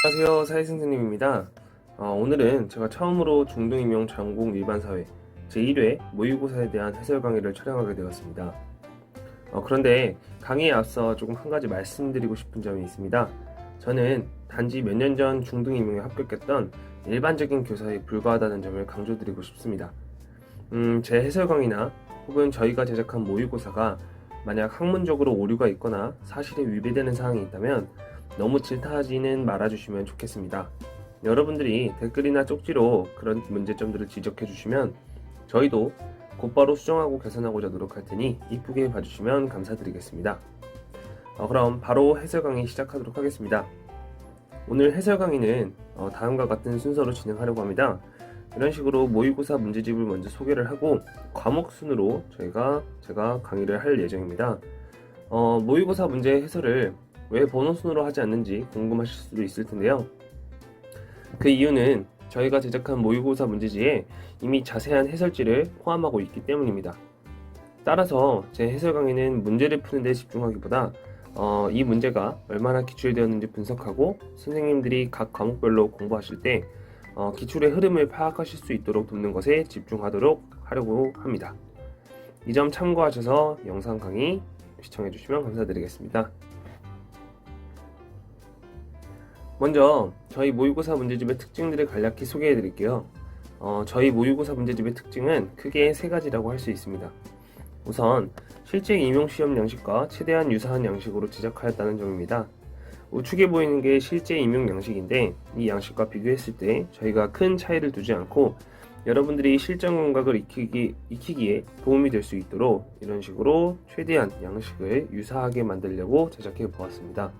안녕하세요, 사회선생님입니다. 오늘은 제가 처음으로 중등임용 전공 일반사회 제1회 모의고사에 대한 해설 강의를 촬영하게 되었습니다. 그런데 강의에 앞서 조금 한 가지 말씀드리고 싶은 점이 있습니다. 저는 단지 몇 년 전 중등임용에 합격했던 일반적인 교사에 불과하다는 점을 강조드리고 싶습니다. 제 해설 강의나 혹은 저희가 제작한 모의고사가 만약 학문적으로 오류가 있거나 사실에 위배되는 사항이 있다면 너무 질타하지는 말아주시면 좋겠습니다. 여러분들이 댓글이나 쪽지로 그런 문제점들을 지적해 주시면 저희도 곧바로 수정하고 개선하고자 노력할 테니 이쁘게 봐주시면 감사드리겠습니다. 그럼 바로 해설 강의 시작하도록 하겠습니다. 오늘 해설 강의는 다음과 같은 순서로 진행하려고 합니다. 이런 식으로 모의고사 문제집을 먼저 소개를 하고 과목 순으로 제가 강의를 할 예정입니다. 모의고사 문제 해설을 왜 번호 순으로 하지 않는지 궁금하실 수도 있을 텐데요. 그 이유는 저희가 제작한 모의고사 문제지에 이미 자세한 해설지를 포함하고 있기 때문입니다. 따라서 제 해설 강의는 문제를 푸는 데 집중하기보다 이 문제가 얼마나 기출되었는지 분석하고 선생님들이 각 과목별로 공부하실 때 기출의 흐름을 파악하실 수 있도록 돕는 것에 집중하도록 하려고 합니다. 이 점 참고하셔서 영상 강의 시청해 주시면 감사드리겠습니다. 먼저 저희 모의고사 문제집의 특징들을 간략히 소개해 드릴게요. 저희 모의고사 문제집의 특징은 크게 세 가지라고 할 수 있습니다. 우선 실제 임용시험 양식과 최대한 유사한 양식으로 제작하였다는 점입니다. 우측에 보이는 게 실제 임용 양식인데 이 양식과 비교했을 때 저희가 큰 차이를 두지 않고 여러분들이 실전 감각을 익히기에 도움이 될 수 있도록 이런 식으로 최대한 양식을 유사하게 만들려고 제작해 보았습니다.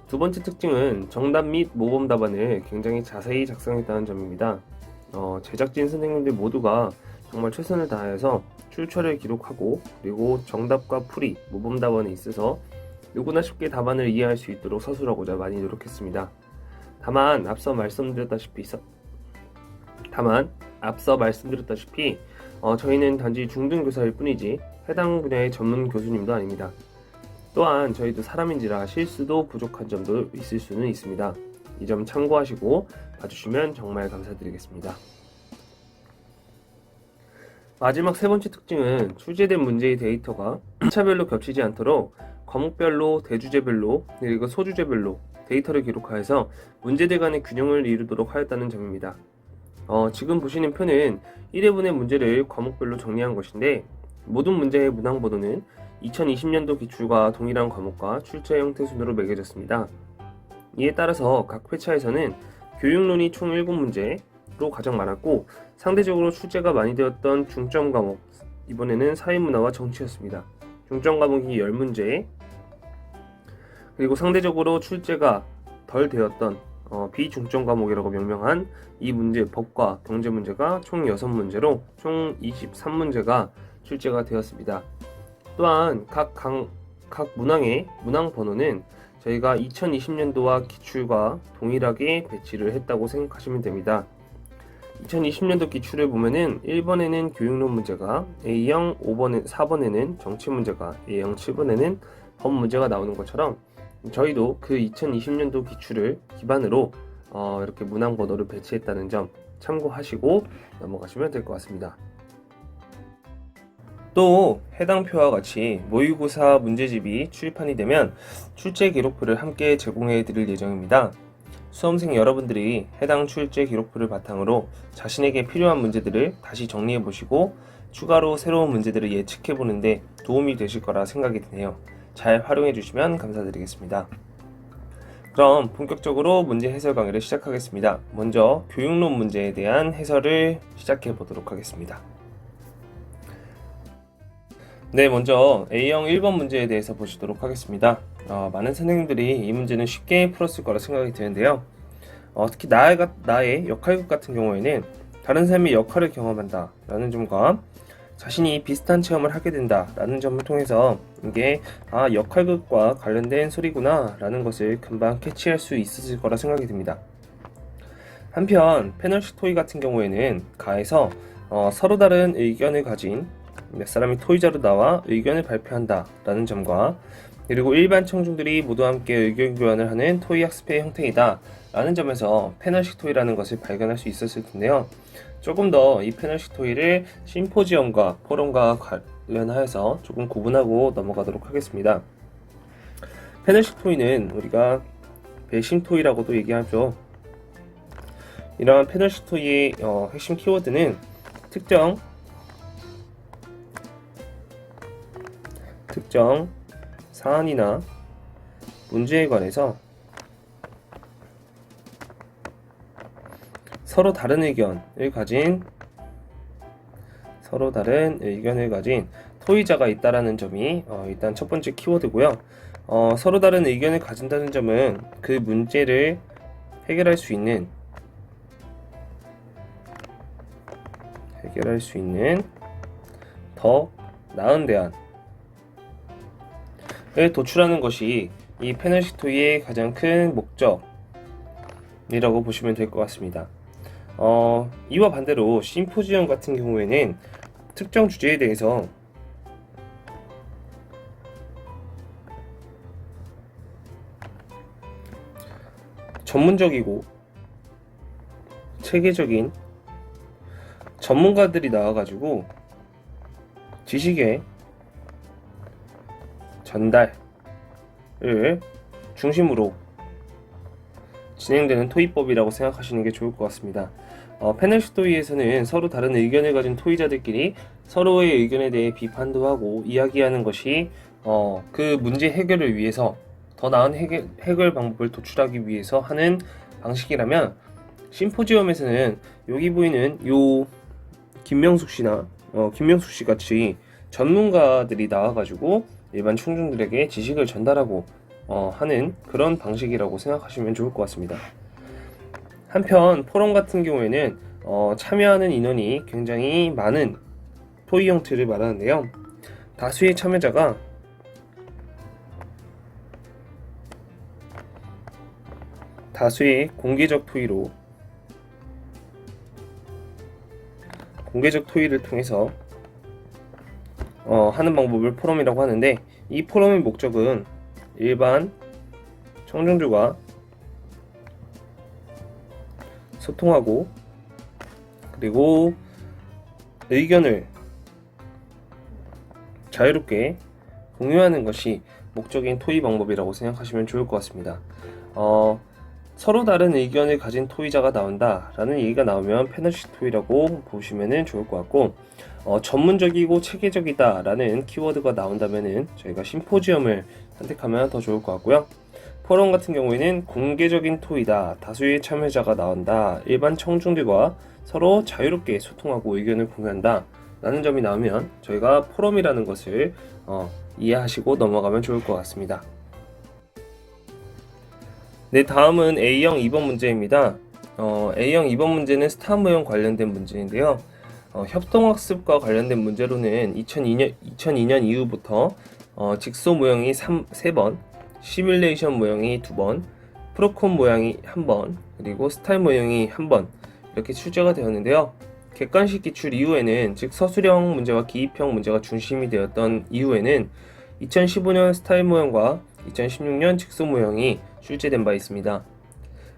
두 번째 특징은 정답 및 모범 답안을 굉장히 자세히 작성했다는 점입니다. 제작진 선생님들 모두가 정말 최선을 다해서 출처를 기록하고 그리고 정답과 풀이, 모범 답안에 있어서 누구나 쉽게 답안을 이해할 수 있도록 서술하고자 많이 노력했습니다. 다만 앞서 말씀드렸다시피 저희는 단지 중등교사일 뿐이지 해당 분야의 전문 교수님도 아닙니다. 또한 저희도 사람인지라 실수도 부족한 점도 있을 수는 있습니다. 이 점 참고하시고 봐주시면 정말 감사드리겠습니다. 마지막 세 번째 특징은 출제된 문제의 데이터가 차별로 겹치지 않도록 과목별로, 대주제별로, 그리고 소주제별로 데이터를 기록하여서 문제들 간의 균형을 이루도록 하였다는 점입니다. 지금 보시는 표는 1회분의 문제를 과목별로 정리한 것인데 모든 문제의 문항번호는 2020년도 기출과 동일한 과목과 출제 형태 순으로 매겨졌습니다. 이에 따라서 각 회차에서는 교육론이 총 7문제로 가장 많았고 상대적으로 출제가 많이 되었던 중점 과목, 이번에는 사회문화와 정치였습니다. 중점 과목이 10문제, 그리고 상대적으로 출제가 덜 되었던 비중점 과목이라고 명명한 이 문제, 법과 경제 문제가 총 6문제로 총 23문제가 출제가 되었습니다. 또한 각 문항의 문항 번호는 저희가 2020년도와 기출과 동일하게 배치를 했다고 생각하시면 됩니다. 2020년도 기출을 보면은 1번에는 교육론 문제가 A형, 4번에는 정치 문제가 A형, 7번에는 법 문제가 나오는 것처럼 저희도 그 2020년도 기출을 기반으로 이렇게 문항 번호를 배치했다는 점 참고하시고 넘어가시면 될 것 같습니다. 또 해당 표와 같이 모의고사 문제집이 출판이 되면 출제 기록표를 함께 제공해 드릴 예정입니다. 수험생 여러분들이 해당 출제 기록표를 바탕으로 자신에게 필요한 문제들을 다시 정리해 보시고 추가로 새로운 문제들을 예측해 보는데 도움이 되실 거라 생각이 드네요. 잘 활용해 주시면 감사드리겠습니다. 그럼 본격적으로 문제 해설 강의를 시작하겠습니다. 먼저 교육론 문제에 대한 해설을 시작해 보도록 하겠습니다. 네, 먼저 A형 1번 문제에 대해서 보시도록 하겠습니다. 많은 선생님들이 이 문제는 쉽게 풀었을 거라 생각이 드는데요. 특히 나의 역할극 같은 경우에는 다른 사람의 역할을 경험한다 라는 점과 자신이 비슷한 체험을 하게 된다 라는 점을 통해서 이게 역할극과 관련된 소리구나 라는 것을 금방 캐치할 수 있으실 거라 생각이 듭니다. 한편 패널식 토의 같은 경우에는 가에서 서로 다른 의견을 가진 몇 사람이 토의자로 나와 의견을 발표한다 라는 점과 그리고 일반 청중들이 모두 함께 의견 교환을 하는 토의 학습의 형태이다 라는 점에서 패널식 토의라는 것을 발견할 수 있었을 텐데요. 조금 더 이 패널식 토의를 심포지엄과 포럼과 관련하여서 조금 구분하고 넘어가도록 하겠습니다. 패널식 토의는 우리가 배심 토의라고도 얘기하죠. 이러한 패널식 토의의 핵심 키워드는 특정 사안이나 문제에 관해서 서로 다른 의견을 가진 토의자가 있다라는 점이 일단 첫 번째 키워드고요. 서로 다른 의견을 가진다는 점은 그 문제를 해결할 수 있는 더 나은 대안을 도출하는 것이 이 패널식 토의의 가장 큰 목적이라고 보시면 될 것 같습니다. 이와 반대로 심포지엄 같은 경우에는 특정 주제에 대해서 전문적이고 체계적인 전문가들이 나와가지고 지식의 전달을 중심으로 진행되는 토의법이라고 생각하시는 게 좋을 것 같습니다. 패널식 토의에서는 서로 다른 의견을 가진 토의자들끼리 서로의 의견에 대해 비판도 하고 이야기하는 것이 그 문제 해결을 위해서 더 나은 해결 방법을 도출하기 위해서 하는 방식이라면, 심포지엄에서는 여기 보이는 요 김명숙 씨 같이 전문가들이 나와가지고 일반 청중들에게 지식을 전달하고 하는 그런 방식이라고 생각하시면 좋을 것 같습니다. 한편 포럼 같은 경우에는 참여하는 인원이 굉장히 많은 토의 형태를 말하는데요. 다수의 참여자가 다수의 공개적 토의를 통해서 하는 방법을 포럼이라고 하는데, 이 포럼의 목적은 일반 청중들과 소통하고 그리고 의견을 자유롭게 공유하는 것이 목적인 토의 방법이라고 생각하시면 좋을 것 같습니다. 서로 다른 의견을 가진 토의자가 나온다 라는 얘기가 나오면 패널식 토의라고 보시면 좋을 것 같고, 전문적이고 체계적이다 라는 키워드가 나온다면 저희가 심포지엄을 선택하면 더 좋을 것 같고요. 포럼 같은 경우에는 공개적인 토의다, 다수의 참여자가 나온다, 일반 청중들과 서로 자유롭게 소통하고 의견을 공유한다 라는 점이 나오면 저희가 포럼이라는 것을 이해하시고 넘어가면 좋을 것 같습니다. 네, 다음은 A형 2번 문제입니다. A형 2번 문제는 스타 모형 관련된 문제인데요. 협동학습과 관련된 문제로는 2002년 이후부터 직소 모형이 3번, 시뮬레이션 모형이 2번, 프로콘 모형이 1번, 그리고 스타일 모형이 1번 이렇게 출제가 되었는데요. 객관식 기출 이후에는, 즉 서술형 문제와 기입형 문제가 중심이 되었던 이후에는 2015년 스타일 모형과 2016년 직소 모형이 출제된 바 있습니다.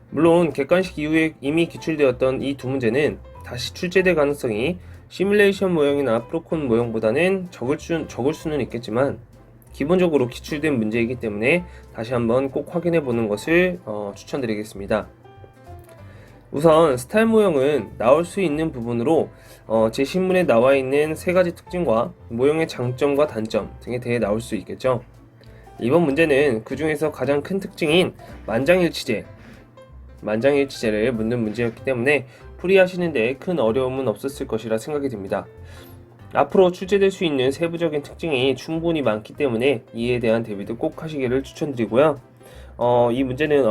물론 객관식 이후에 이미 기출되었던 이 두 문제는 다시 출제될 가능성이 시뮬레이션 모형이나 프로콘 모형보다는 적을 수는 있겠지만 기본적으로 기출된 문제이기 때문에 다시 한번 꼭 확인해 보는 것을 추천드리겠습니다. 우선 스타일 모형은 나올 수 있는 부분으로 제 신문에 나와 있는 세 가지 특징과 모형의 장점과 단점 등에 대해 나올 수 있겠죠. 이번 문제는 그 중에서 가장 큰 특징인 만장일치제를 묻는 문제였기 때문에 풀이하시는데 큰 어려움은 없었을 것이라 생각이 듭니다. 앞으로 출제될 수 있는 세부적인 특징이 충분히 많기 때문에 이에 대한 대비도 꼭 하시기를 추천드리고요. 이 문제는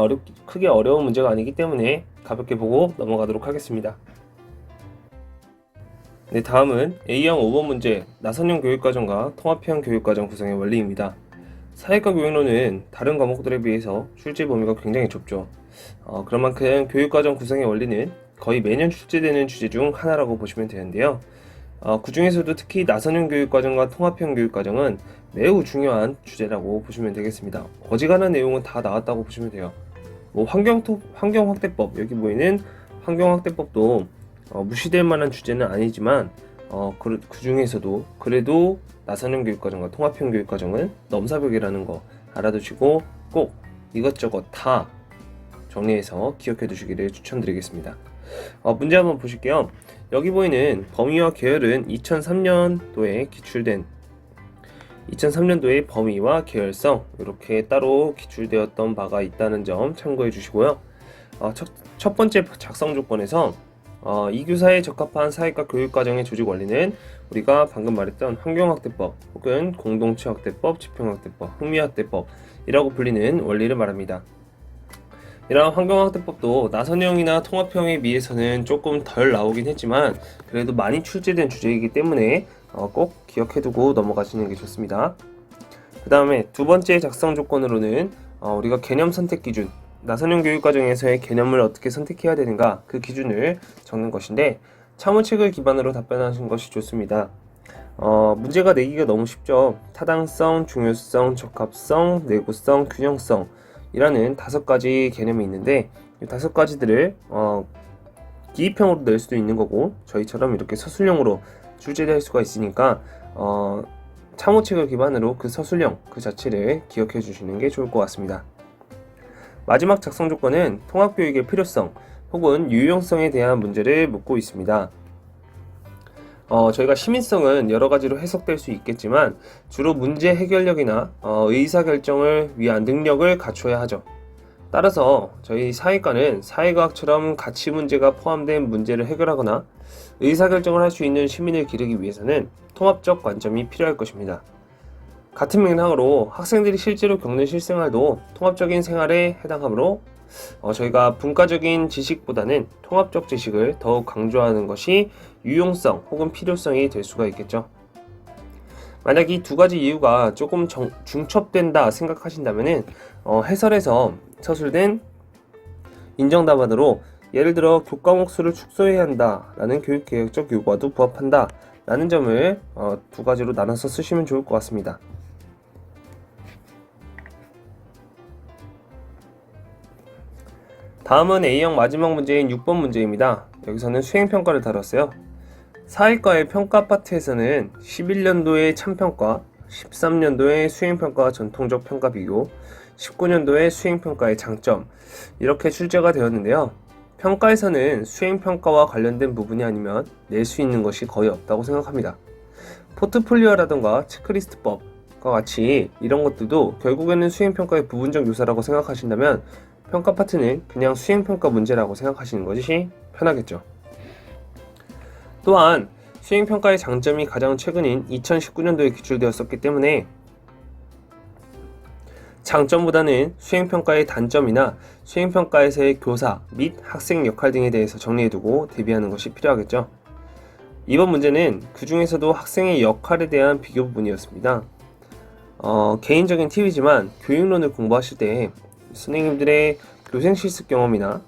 크게 어려운 문제가 아니기 때문에 가볍게 보고 넘어가도록 하겠습니다. 네, 다음은 A형 5번 문제, 나선형 교육과정과 통합형 교육과정 구성의 원리입니다. 사회과 교육론은 다른 과목들에 비해서 출제 범위가 굉장히 좁죠. 그런 만큼 교육과정 구성의 원리는 거의 매년 출제되는 주제 중 하나라고 보시면 되는데요. 그 중에서도 특히 나선형 교육과정과 통합형 교육과정은 매우 중요한 주제라고 보시면 되겠습니다. 어지간한 내용은 다 나왔다고 보시면 돼요. 뭐 환경확대법, 여기 보이는 환경확대법도 무시될 만한 주제는 아니지만 그 중에서도 그래도 나선형 교육과정과 통합형 교육과정은 넘사벽이라는 거 알아두시고 꼭 이것저것 다 정리해서 기억해 두시기를 추천드리겠습니다. 문제 한번 보실게요. 여기 보이는 범위와 계열은 2003년도에 기출된 2003년도에 범위와 계열성 이렇게 따로 기출되었던 바가 있다는 점 참고해 주시고요. 첫 번째 작성 조건에서 이 교사에 적합한 사회과 교육과정의 조직 원리는 우리가 방금 말했던 환경확대법 혹은 공동체확대법, 지평확대법, 흥미확대법이라고 불리는 원리를 말합니다. 이러한 환경확대법도 나선형이나 통합형에 비해서는 조금 덜 나오긴 했지만 그래도 많이 출제된 주제이기 때문에 꼭 기억해두고 넘어가시는 게 좋습니다. 그 다음에 두 번째 작성 조건으로는 우리가 개념 선택 기준, 나선형 교육과정에서의 개념을 어떻게 선택해야 되는가 그 기준을 적는 것인데 참모책을 기반으로 답변하시는 것이 좋습니다. 문제가 내기가 너무 쉽죠. 타당성, 중요성, 적합성, 내구성, 균형성 이라는 5가지 개념이 있는데 이 5가지들을 기입형으로 낼 수도 있는 거고 저희처럼 이렇게 서술형으로 출제될 수가 있으니까 참모책을 기반으로 그 서술형 그 자체를 기억해 주시는 게 좋을 것 같습니다. 마지막 작성 조건은 통합교육의 필요성 혹은 유용성에 대한 문제를 묻고 있습니다. 저희가 시민성은 여러 가지로 해석될 수 있겠지만 주로 문제 해결력이나 의사결정을 위한 능력을 갖춰야 하죠. 따라서 저희 사회과는 사회과학처럼 가치 문제가 포함된 문제를 해결하거나 의사결정을 할 수 있는 시민을 기르기 위해서는 통합적 관점이 필요할 것입니다. 같은 맥락으로 학생들이 실제로 겪는 실생활도 통합적인 생활에 해당하므로 저희가 분과적인 지식보다는 통합적 지식을 더욱 강조하는 것이 유용성 혹은 필요성이 될 수가 있겠죠. 만약 이 2가지 이유가 조금 중첩된다 생각하신다면 해설에서 서술된 인정답안으로 예를 들어 교과목 수를 축소해야 한다 라는 교육개혁적 요구와도 부합한다 라는 점을 2가지로 나눠서 쓰시면 좋을 것 같습니다. 다음은 A형 마지막 문제인 6번 문제입니다. 여기서는 수행평가를 다뤘어요. 사회과의 평가 파트에서는 11년도의 참평가, 13년도의 수행평가 전통적 평가 비교, 19년도의 수행평가의 장점 이렇게 출제가 되었는데요. 평가에서는 수행평가와 관련된 부분이 아니면 낼 수 있는 것이 거의 없다고 생각합니다. 포트폴리오라던가 체크리스트법과 같이 이런 것들도 결국에는 수행평가의 부분적 요소라고 생각하신다면 평가 파트는 그냥 수행평가 문제라고 생각하시는 것이 편하겠죠. 또한 수행평가의 장점이 가장 최근인 2019년도에 기출되었었기 때문에 장점보다는 수행평가의 단점이나 수행평가에서의 교사 및 학생 역할 등에 대해서 정리해두고 대비하는 것이 필요하겠죠. 이번 문제는 그 중에서도 학생의 역할에 대한 비교 부분이었습니다. 개인적인 팁이지만 교육론을 공부하실 때 선생님들의 교생 실습 경험이나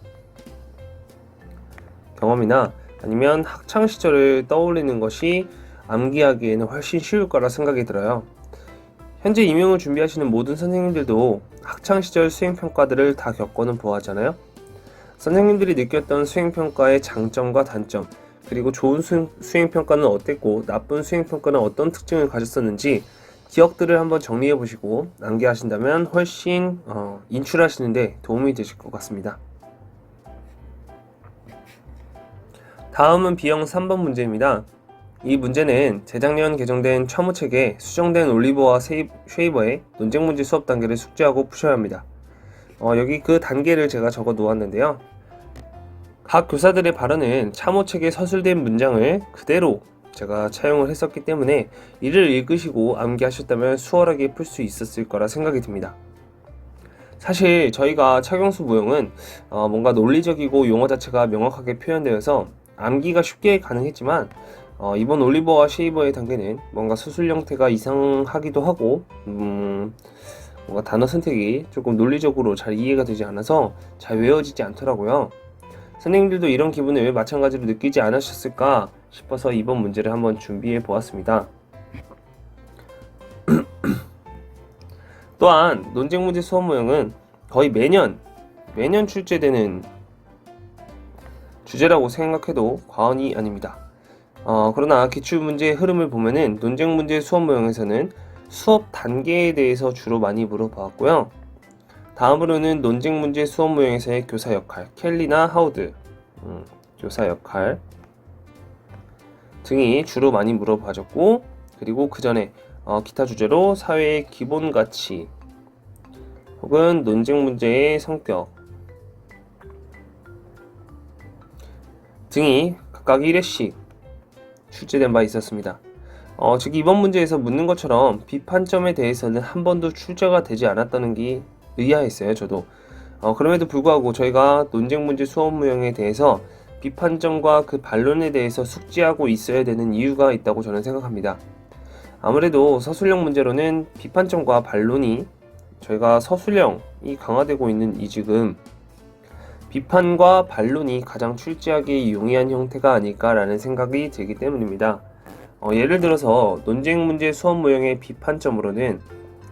아니면 학창시절을 떠올리는 것이 암기하기에는 훨씬 쉬울 거라 생각이 들어요. 현재 임용을 준비하시는 모든 선생님들도 학창시절 수행평가들을 다 겪어는 보았잖아요. 선생님들이 느꼈던 수행평가의 장점과 단점, 그리고 좋은 수행평가는 어땠고 나쁜 수행평가는 어떤 특징을 가졌었는지 기억들을 한번 정리해 보시고 암기하신다면 훨씬 인출하시는데 도움이 되실 것 같습니다. 다음은 B형 3번 문제입니다. 이 문제는 재작년 개정된 참모책에 수정된 올리버와 쉐이버의 논쟁 문제 수업 단계를 숙지하고 푸셔야 합니다. 여기 그 단계를 제가 적어 놓았는데요. 각 교사들의 발언은 참모책에 서술된 문장을 그대로 제가 차용을 했었기 때문에 이를 읽으시고 암기하셨다면 수월하게 풀 수 있었을 거라 생각이 듭니다. 사실 저희가 착용수 모형은 뭔가 논리적이고 용어 자체가 명확하게 표현되어서 암기가 쉽게 가능했지만 이번 올리버와 쉐이버의 단계는 뭔가 수술 형태가 이상하기도 하고 뭔가 단어 선택이 조금 논리적으로 잘 이해가 되지 않아서 잘 외워지지 않더라고요. 선생님들도 이런 기분을 마찬가지로 느끼지 않으셨을까 싶어서 이번 문제를 한번 준비해 보았습니다. 또한 논쟁 문제 수업 모형은 거의 매년 출제되는 주제라고 생각해도 과언이 아닙니다. 그러나 기출문제의 흐름을 보면은 논쟁 문제 수업 모형에서는 수업 단계에 대해서 주로 많이 물어보았고요. 다음으로는 논쟁 문제 수업 모형에서의 교사 역할, 켈리나 하우드, 교사 역할 등이 주로 많이 물어봐졌고, 그리고 그 전에 기타 주제로 사회의 기본 가치 혹은 논쟁 문제의 성격 등이 각각 1회씩 출제된 바 있었습니다. 즉 이번 문제에서 묻는 것처럼 비판점에 대해서는 한 번도 출제가 되지 않았다는 게 의아했어요. 저도. 그럼에도 불구하고 저희가 논쟁 문제 수업 모형에 대해서 비판점과 그 반론에 대해서 숙지하고 있어야 되는 이유가 있다고 저는 생각합니다. 아무래도 서술형 문제로는 비판점과 반론이 저희가 서술형이 강화되고 있는 이 지금 비판과 반론이 가장 출제하기 용이한 형태가 아닐까라는 생각이 들기 때문입니다. 예를 들어서 논쟁 문제 수업 모형의 비판점으로는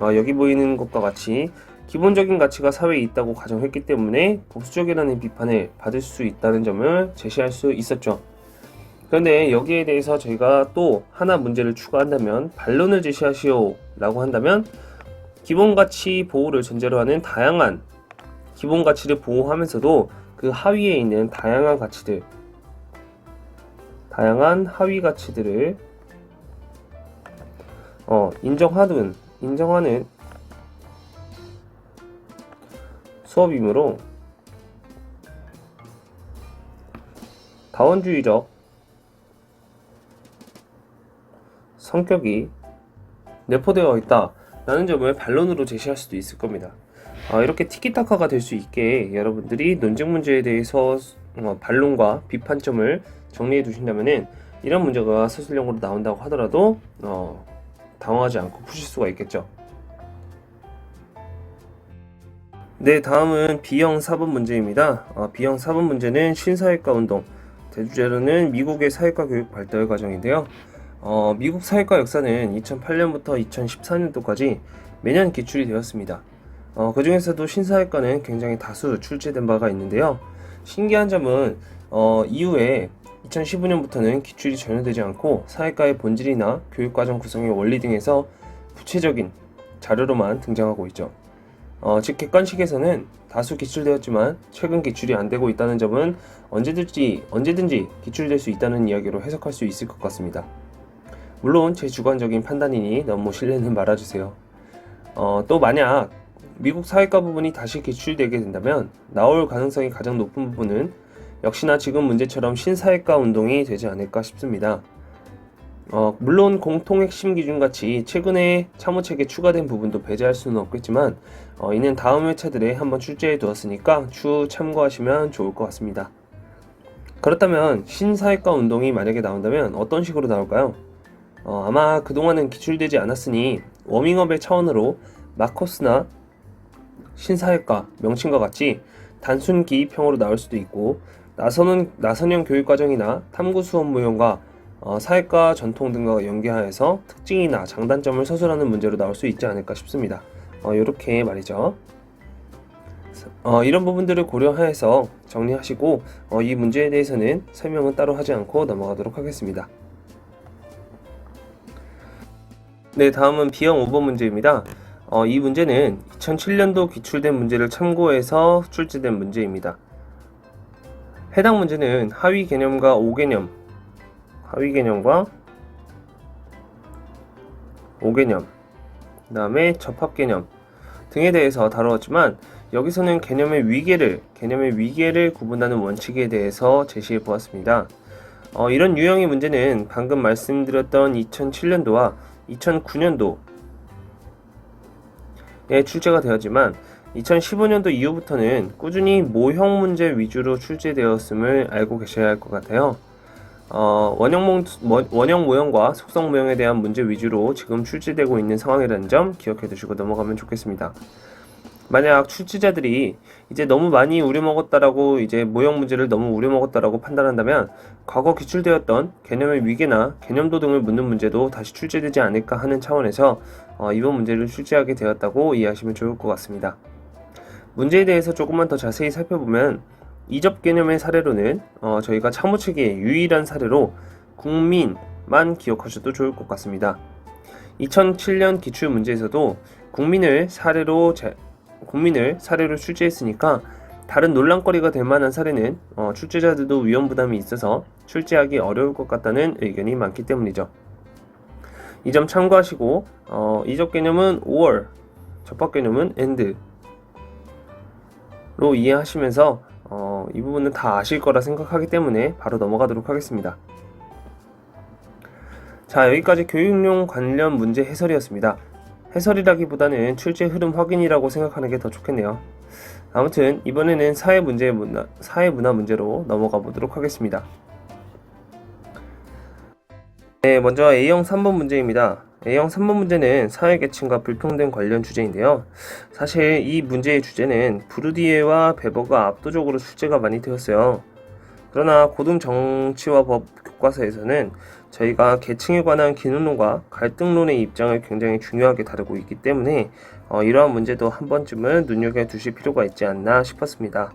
여기 보이는 것과 같이 기본적인 가치가 사회에 있다고 가정했기 때문에 보수적이라는 비판을 받을 수 있다는 점을 제시할 수 있었죠. 그런데 여기에 대해서 저희가 또 하나 문제를 추가한다면 반론을 제시하시오 라고 한다면 기본가치 보호를 전제로 하는 다양한 기본가치를 보호하면서도 그 하위에 있는 다양한 하위 가치들을 인정하는 수업이므로 다원주의적 성격이 내포되어 있다라는 점을 반론으로 제시할 수도 있을 겁니다. 이렇게 티키타카가 될 수 있게 여러분들이 논쟁 문제에 대해서 반론과 비판점을 정리해 두신다면은 이런 문제가 서술형으로 나온다고 하더라도 당황하지 않고 푸실 수가 있겠죠. 네, 다음은 B형 4번 문제입니다. B형 4번 문제는 신사회과 운동, 대주제로는 미국의 사회과 교육 발달 과정인데요. 미국 사회과 역사는 2008년부터 2014년도까지 매년 기출이 되었습니다. 그 중에서도 신사회과는 굉장히 다수 출제된 바가 있는데요. 신기한 점은 이후에 2015년부터는 기출이 전혀 되지 않고 사회과의 본질이나 교육과정 구성의 원리 등에서 구체적인 자료로만 등장하고 있죠. 즉 객관식에서는 다수 기출되었지만 최근 기출이 안 되고 있다는 점은 언제든지 기출될 수 있다는 이야기로 해석할 수 있을 것 같습니다. 물론 제 주관적인 판단이니 너무 신뢰는 말아주세요. 또 만약 미국 사회과 부분이 다시 기출되게 된다면 나올 가능성이 가장 높은 부분은 역시나 지금 문제처럼 신사회과 운동이 되지 않을까 싶습니다. 물론 공통 핵심 기준같이 최근에 차무책에 추가된 부분도 배제할 수는 없겠지만 이는 다음 회차들에 한번 출제해 두었으니까 추후 참고하시면 좋을 것 같습니다. 그렇다면 신사회과 운동이 만약에 나온다면 어떤 식으로 나올까요? 아마 그동안은 기출되지 않았으니 워밍업의 차원으로 마커스나 신사회과 명칭과 같이 단순 기입형으로 나올 수도 있고 나선형 교육과정이나 탐구 수업 모형과 사회과 전통 등과 연계하여서 특징이나 장단점을 서술하는 문제로 나올 수 있지 않을까 싶습니다. 이렇게 말이죠. 이런 부분들을 고려하여서 정리하시고 이 문제에 대해서는 설명은 따로 하지 않고 넘어가도록 하겠습니다. 네, 다음은 B형 5번 문제입니다. 이 문제는 2007년도 기출된 문제를 참고해서 출제된 문제입니다. 해당 문제는 하위 개념과 오개념, 그 다음에 접합 개념 등에 대해서 다루었지만 여기서는 개념의 위계를 구분하는 원칙에 대해서 제시해 보았습니다. 이런 유형의 문제는 방금 말씀드렸던 2007년도와 2009년도에 출제가 되었지만 2015년도 이후부터는 꾸준히 모형 문제 위주로 출제되었음을 알고 계셔야 할 것 같아요. 원형 모형과 속성 모형에 대한 문제 위주로 지금 출제되고 있는 상황이라는 점 기억해 두시고 넘어가면 좋겠습니다. 만약 출제자들이 이제 너무 많이 우려먹었다라고 이제 모형 문제를 너무 우려먹었다라고 판단한다면 과거 기출되었던 개념의 위계나 개념도 등을 묻는 문제도 다시 출제되지 않을까 하는 차원에서 이번 문제를 출제하게 되었다고 이해하시면 좋을 것 같습니다. 문제에 대해서 조금만 더 자세히 살펴보면 이접 개념의 사례로는 저희가 참호체계의 유일한 사례로 국민만 기억하셔도 좋을 것 같습니다. 2007년 기출 문제에서도 국민을 사례로 출제했으니까 다른 논란거리가 될 만한 사례는 출제자들도 위험 부담이 있어서 출제하기 어려울 것 같다는 의견이 많기 때문이죠. 이 점 참고하시고 이접 개념은 or, 접합 개념은 and로 이해하시면서 이 부분은 다 아실 거라 생각하기 때문에 바로 넘어가도록 하겠습니다. 자, 여기까지 교육용 관련 문제 해설이었습니다. 해설이라기보다는 출제 흐름 확인이라고 생각하는 게 더 좋겠네요. 아무튼 이번에는 사회문화 문제로 넘어가 보도록 하겠습니다. 네, 먼저 A형 3번 문제입니다. A형 3번 문제는 사회계층과 불평등 관련 주제인데요. 사실 이 문제의 주제는 브루디에와 베버가 압도적으로 출제가 많이 되었어요. 그러나 고등 정치와 법 교과서에서는 저희가 계층에 관한 기능론과 갈등론의 입장을 굉장히 중요하게 다루고 있기 때문에 이러한 문제도 한 번쯤은 눈여겨두실 필요가 있지 않나 싶었습니다.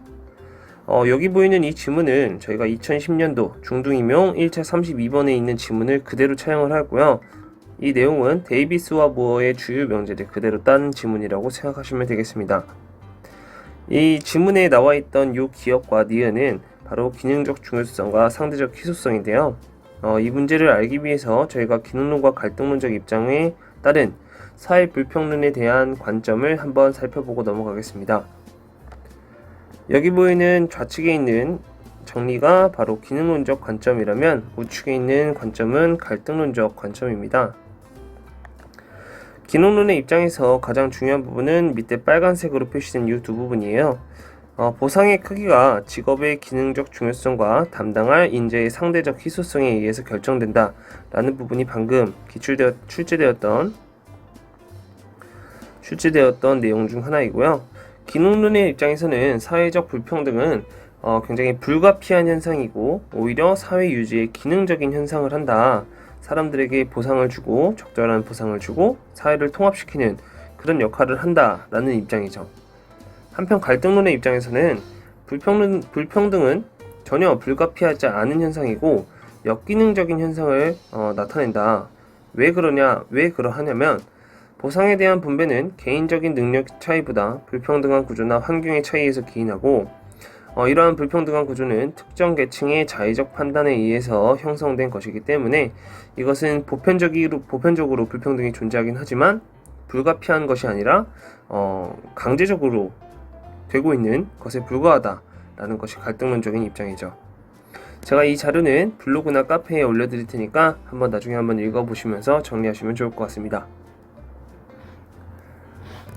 여기 보이는 이 지문은 저희가 2010년도 중등임용 1차 32번에 있는 지문을 그대로 차용을 하고요. 이 내용은 데이비스와 무어의 주요 명제를 그대로 딴 지문이라고 생각하시면 되겠습니다. 이 지문에 나와 있던 이 기업과 니은은 바로 기능적 중요성과 상대적 희소성인데요. 이 문제를 알기 위해서 저희가 기능론과 갈등론적 입장에 따른 사회 불평론에 대한 관점을 한번 살펴보고 넘어가겠습니다. 여기 보이는 좌측에 있는 정리가 바로 기능론적 관점이라면 우측에 있는 관점은 갈등론적 관점입니다. 기능론의 입장에서 가장 중요한 부분은 밑에 빨간색으로 표시된 이 두 부분이에요. 보상의 크기가 직업의 기능적 중요성과 담당할 인재의 상대적 희소성에 의해서 결정된다 라는 부분이 방금 출제되었던 내용 중 하나이고요. 기능론의 입장에서는 사회적 불평등은 굉장히 불가피한 현상이고 오히려 사회 유지에 기능적인 현상을 한다. 사람들에게 보상을 주고 적절한 보상을 주고 사회를 통합시키는 그런 역할을 한다 라는 입장이죠. 한편 갈등론의 입장에서는 불평등은 전혀 불가피하지 않은 현상이고 역기능적인 현상을 나타낸다. 왜 그러하냐면 보상에 대한 분배는 개인적인 능력 차이보다 불평등한 구조나 환경의 차이에서 기인하고 이러한 불평등한 구조는 특정 계층의 자의적 판단에 의해서 형성된 것이기 때문에 이것은 보편적으로 불평등이 존재하긴 하지만 불가피한 것이 아니라 강제적으로 되고 있는 것에 불과하다라는 것이 갈등론적인 입장이죠. 제가 이 자료는 블로그나 카페에 올려드릴 테니까 나중에 한번 읽어보시면서 정리하시면 좋을 것 같습니다.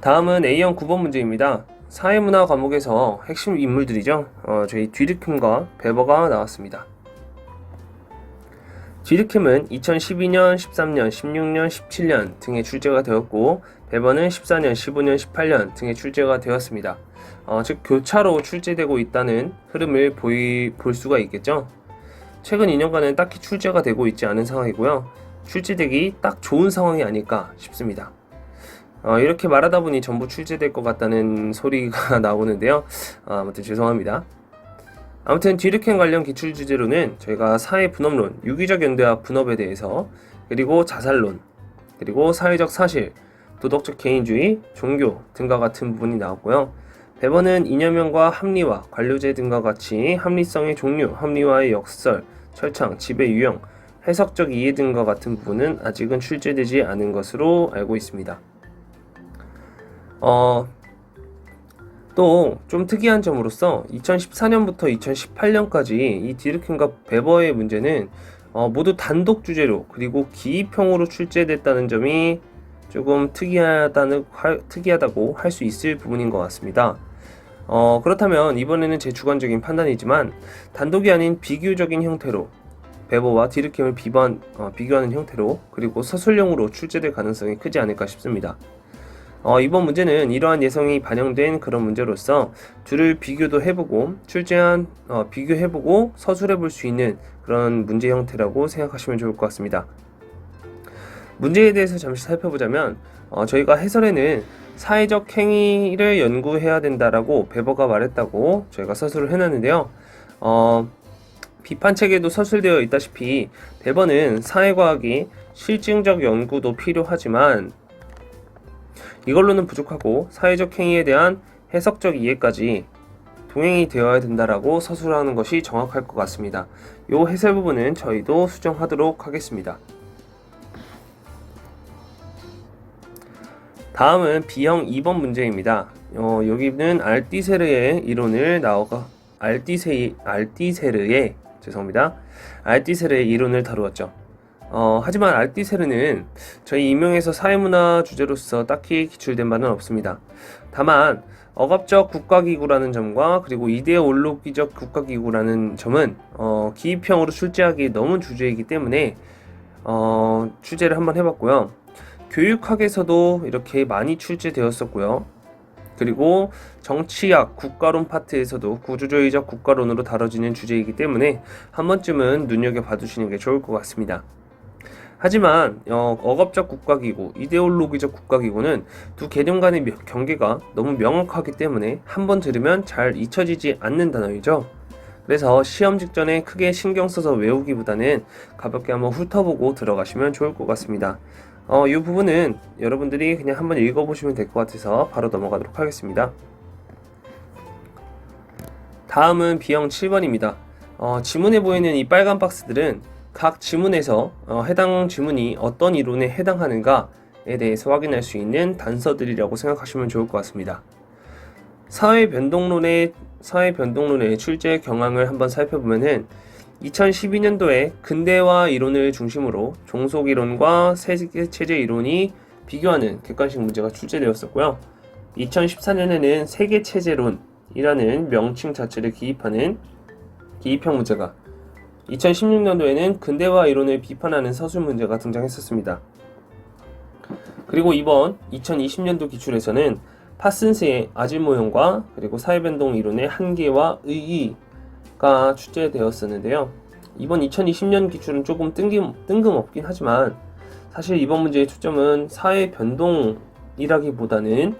다음은 A형 9번 문제입니다. 사회문화 과목에서 핵심 인물들이죠. 저희 뒤르켐과 베버가 나왔습니다. 뒤르켐은 2012년, 13년, 16년, 17년 등에 출제가 되었고 베버는 14년, 15년, 18년 등에 출제가 되었습니다. 즉 교차로 출제되고 있다는 흐름을 볼 수가 있겠죠. 최근 2년간은 딱히 출제가 되고 있지 않은 상황이고요. 출제되기 딱 좋은 상황이 아닐까 싶습니다. 이렇게 말하다 보니 전부 출제될 것 같다는 소리가 나오는데요. 아무튼 죄송합니다. 아무튼 뒤르켐 관련 기출 주제로는 저희가 사회 분업론, 유기적 연대와 분업에 대해서, 그리고 자살론, 그리고 사회적 사실, 도덕적 개인주의, 종교 등과 같은 부분이 나왔고요. 베버는 이념형과 합리화, 관료제 등과 같이 합리성의 종류, 합리화의 역설, 철창, 지배 유형, 해석적 이해 등과 같은 부분은 아직은 출제되지 않은 것으로 알고 있습니다. 또 좀 특이한 점으로서 2014년부터 2018년까지 이 뒤르켐과 베버의 문제는 모두 단독 주제로 그리고 기입형으로 출제됐다는 점이 조금 특이하다고 할 수 있을 부분인 것 같습니다. 그렇다면 이번에는 제 주관적인 판단이지만 단독이 아닌 비교적인 형태로 베버와 뒤르켐을 비교하는 형태로 그리고 서술형으로 출제될 가능성이 크지 않을까 싶습니다. 이번 문제는 이러한 예상이 반영된 그런 문제로서 둘을 비교도 해보고 비교해보고 서술해볼 수 있는 그런 문제 형태라고 생각하시면 좋을 것 같습니다. 문제에 대해서 잠시 살펴보자면 저희가 해설에는 사회적 행위를 연구해야 된다라고 베버가 말했다고 저희가 서술을 해놨는데요. 비판책에도 서술되어 있다시피 베버는 사회과학이 실증적 연구도 필요하지만 이걸로는 부족하고 사회적 행위에 대한 해석적 이해까지 동행이 되어야 된다라고 서술하는 것이 정확할 것 같습니다. 이 해설 부분은 저희도 수정하도록 하겠습니다. 다음은 B형 2번 문제입니다. 여기는 알티세르의 이론을 알티세르의 이론을 다루었죠. 하지만 알티세르는 저희 임용에서 사회문화 주제로서 딱히 기출된 바는 없습니다. 다만 억압적 국가기구라는 점과 그리고 이데올로기적 국가기구라는 점은 기입형으로 출제하기 너무 주제이기 때문에 출제를 한번 해봤고요. 교육학에서도 이렇게 많이 출제되었었고요. 그리고 정치학, 국가론 파트에서도 구조주의적 국가론으로 다뤄지는 주제이기 때문에 한 번쯤은 눈여겨봐 두시는 게 좋을 것 같습니다. 하지만 억압적 국가기구, 이데올로기적 국가기구는 두 개념 간의 경계가 너무 명확하기 때문에 한번 들으면 잘 잊혀지지 않는 단어이죠. 그래서 시험 직전에 크게 신경 써서 외우기보다는 가볍게 한번 훑어보고 들어가시면 좋을 것 같습니다. 이 부분은 여러분들이 그냥 한번 읽어보시면 될 것 같아서 바로 넘어가도록 하겠습니다. 다음은 B형 7번입니다. 지문에 보이는 이 빨간 박스들은 각 지문에서 해당 지문이 어떤 이론에 해당하는가에 대해서 확인할 수 있는 단서들이라고 생각하시면 좋을 것 같습니다. 사회 변동론의 출제 경향을 한번 살펴보면은 2012년도에 근대화 이론을 중심으로 종속 이론과 세계체제 이론이 비교하는 객관식 문제가 출제되었었고요. 2014년에는 세계체제론이라는 명칭 자체를 기입하는 기입형 문제가, 2016년도에는 근대화 이론을 비판하는 서술 문제가 등장했었습니다. 그리고 이번 2020년도 기출에서는 파슨스의 아질 모형과 그리고 사회변동 이론의 한계와 의의가 출제되었었는데요. 이번 2020년 기출은 조금 뜬금없긴 하지만 사실 이번 문제의 초점은 사회변동이라기보다는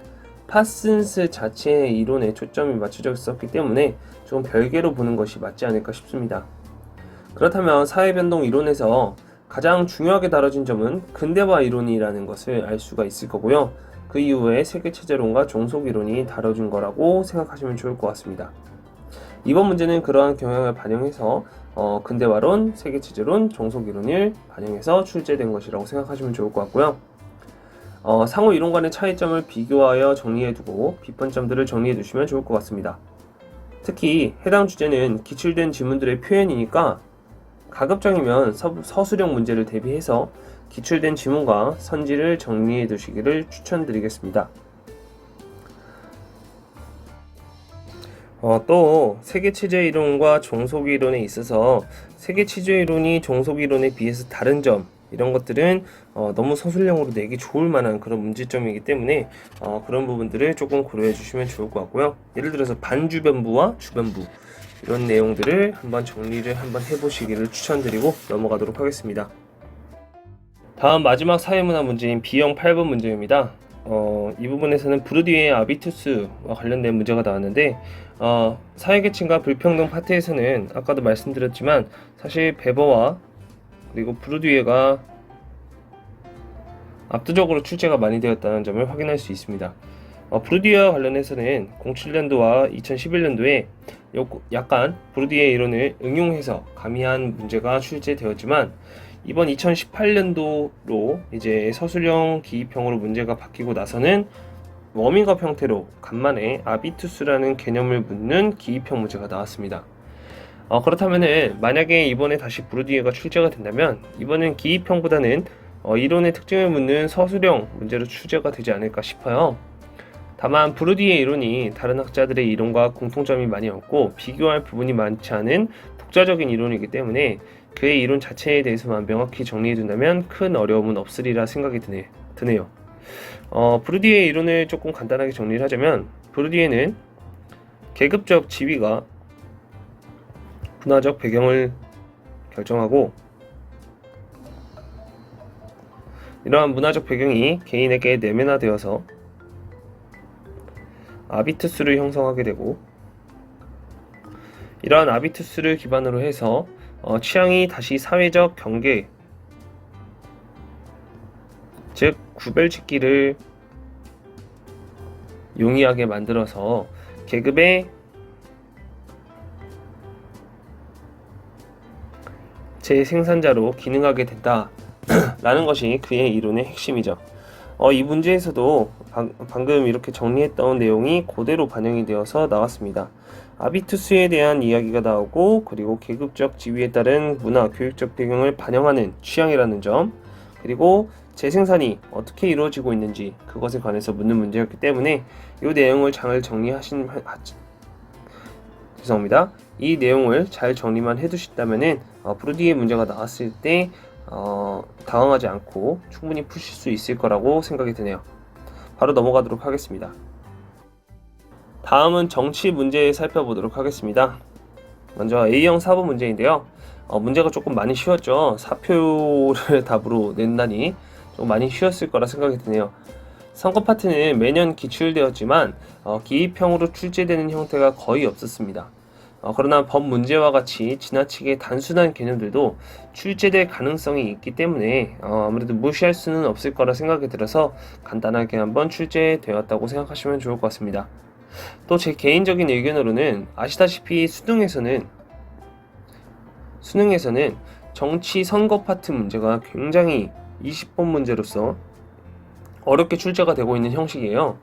파슨스 자체의 이론에 초점이 맞춰져 있었기 때문에 좀 별개로 보는 것이 맞지 않을까 싶습니다. 그렇다면 사회변동 이론에서 가장 중요하게 다뤄진 점은 근대화 이론이라는 것을 알 수가 있을 거고요. 그 이후에 세계체제론과 종속이론이 다뤄진 거라고 생각하시면 좋을 것 같습니다. 이번 문제는 그러한 경향을 반영해서 근대화론, 세계체제론, 종속이론을 반영해서 출제된 것이라고 생각하시면 좋을 것 같고요. 상호 이론 간의 차이점을 비교하여 정리해두고 비판점들을 정리해두시면 좋을 것 같습니다. 특히 해당 주제는 기출된 지문들의 표현이니까 가급적이면 서술형 문제를 대비해서 기출된 지문과 선지를 정리해 두시기를 추천드리겠습니다. 또 세계체제 이론과 종속 이론에 있어서 세계체제 이론이 종속 이론에 비해서 다른 점, 이런 것들은 너무 서술형으로 내기 좋을 만한 그런 문제점이기 때문에 그런 부분들을 조금 고려해 주시면 좋을 것 같고요. 예를 들어서 반주변부와 주변부, 이런 내용들을 한번 정리를 한번 해보시기를 추천드리고 넘어가도록 하겠습니다. 다음 마지막 사회문화 문제인 B형 8번 문제입니다. 이 부분에서는 브루디의 아비투스와 관련된 문제가 나왔는데 사회계층과 불평등 파트에서는 아까도 말씀드렸지만 사실 베버와 그리고 브루디에가 압도적으로 출제가 많이 되었다는 점을 확인할 수 있습니다. 브루디에와 관련해서는 07년도와 2011년도에 약간 브루디에 이론을 응용해서 가미한 문제가 출제되었지만 이번 2018년도로 이제 서술형 기입형으로 문제가 바뀌고 나서는 워밍업 형태로 간만에 아비투스라는 개념을 묻는 기입형 문제가 나왔습니다. 그렇다면은 만약에 이번에 다시 브루디에가 출제가 된다면 이번엔 기입형보다는 이론의 특징을 묻는 서술형 문제로 출제가 되지 않을까 싶어요. 다만 브루디의 이론이 다른 학자들의 이론과 공통점이 많이 없고 비교할 부분이 많지 않은 독자적인 이론이기 때문에 그의 이론 자체에 대해서만 명확히 정리해둔다면 큰 어려움은 없으리라 생각이 드네요. 브루디에의 이론을 조금 간단하게 정리를 하자면, 브루디에는 계급적 지위가 문화적 배경을 결정하고, 이러한 문화적 배경이 개인에게 내면화되어서 아비투스를 형성하게 되고, 이러한 아비투스를 기반으로 해서 취향이 다시 사회적 경계, 즉 구별짓기를 용이하게 만들어서 계급의 재생산자로 기능하게 된다 라는 것이 그의 이론의 핵심이죠. 이 문제에서도 방금 이렇게 정리했던 내용이 그대로 반영이 되어서 나왔습니다. 아비투스에 대한 이야기가 나오고, 그리고 계급적 지위에 따른 문화, 교육적 배경을 반영하는 취향이라는 점, 그리고 재생산이 어떻게 이루어지고 있는지 그것에 관해서 묻는 문제였기 때문에 이 내용을 죄송합니다. 이 내용을 잘 정리만 해두신다면은 브루디의 문제가 나왔을 때 당황하지 않고 충분히 푸실 수 있을 거라고 생각이 드네요. 바로 넘어가도록 하겠습니다. 다음은 정치 문제 살펴보도록 하겠습니다. 먼저 A형 사부 문제인데요. 문제가 조금 많이 쉬웠죠. 사표를 답으로 낸다니 좀 많이 쉬웠을 거라 생각이 드네요. 선거 파트는 매년 기출되었지만 기입형으로 출제되는 형태가 거의 없었습니다. 그러나 법 문제와 같이 지나치게 단순한 개념들도 출제될 가능성이 있기 때문에 아무래도 무시할 수는 없을 거라 생각이 들어서 간단하게 한번 출제되었다고 생각하시면 좋을 것 같습니다. 또 제 개인적인 의견으로는 아시다시피 수능에서는 정치 선거 파트 문제가 굉장히 20번 문제로서 어렵게 출제가 되고 있는 형식이에요.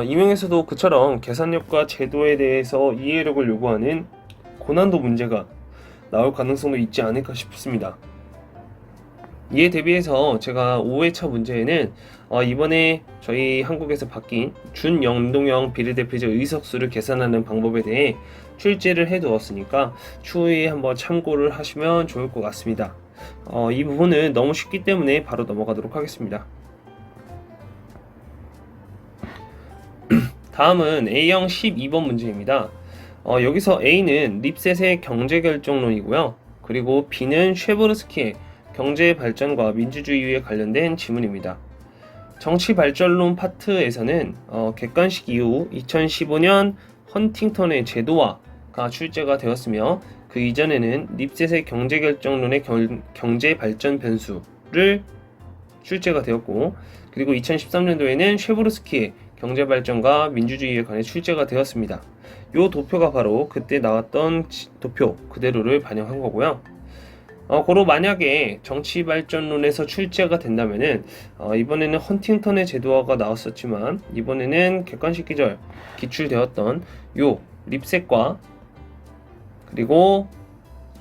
임용에서도 그처럼 계산력과 제도에 대해서 이해력을 요구하는 고난도 문제가 나올 가능성도 있지 않을까 싶습니다. 이에 대비해서 제가 5회차 문제에는 이번에 저희 한국에서 바뀐 준연동형 비례대표제 의석수를 계산하는 방법에 대해 출제를 해두었으니까 추후에 한번 참고를 하시면 좋을 것 같습니다. 이 부분은 너무 쉽기 때문에 바로 넘어가도록 하겠습니다. 다음은 A형 12번 문제입니다. 여기서 A는 립셋의 경제결정론이고요. 그리고 B는 쉐보르스키의 경제발전과 민주주의에 관련된 지문입니다. 정치발전론 파트에서는 객관식 이후 2015년 헌팅턴의 제도화가 출제가 되었으며, 그 이전에는 립셋의 경제결정론의 경제발전 변수를 출제가 되었고, 그리고 2013년도에는 쉐보르스키의 경제발전과 민주주의에 관해 출제가 되었습니다. 이 도표가 바로 그때 나왔던 도표 그대로를 반영한 거고요. 고로 만약에 정치발전론에서 출제가 된다면은 이번에는 헌팅턴의 제도화가 나왔었지만, 이번에는 객관식 기절 기출되었던 요 립셋과 그리고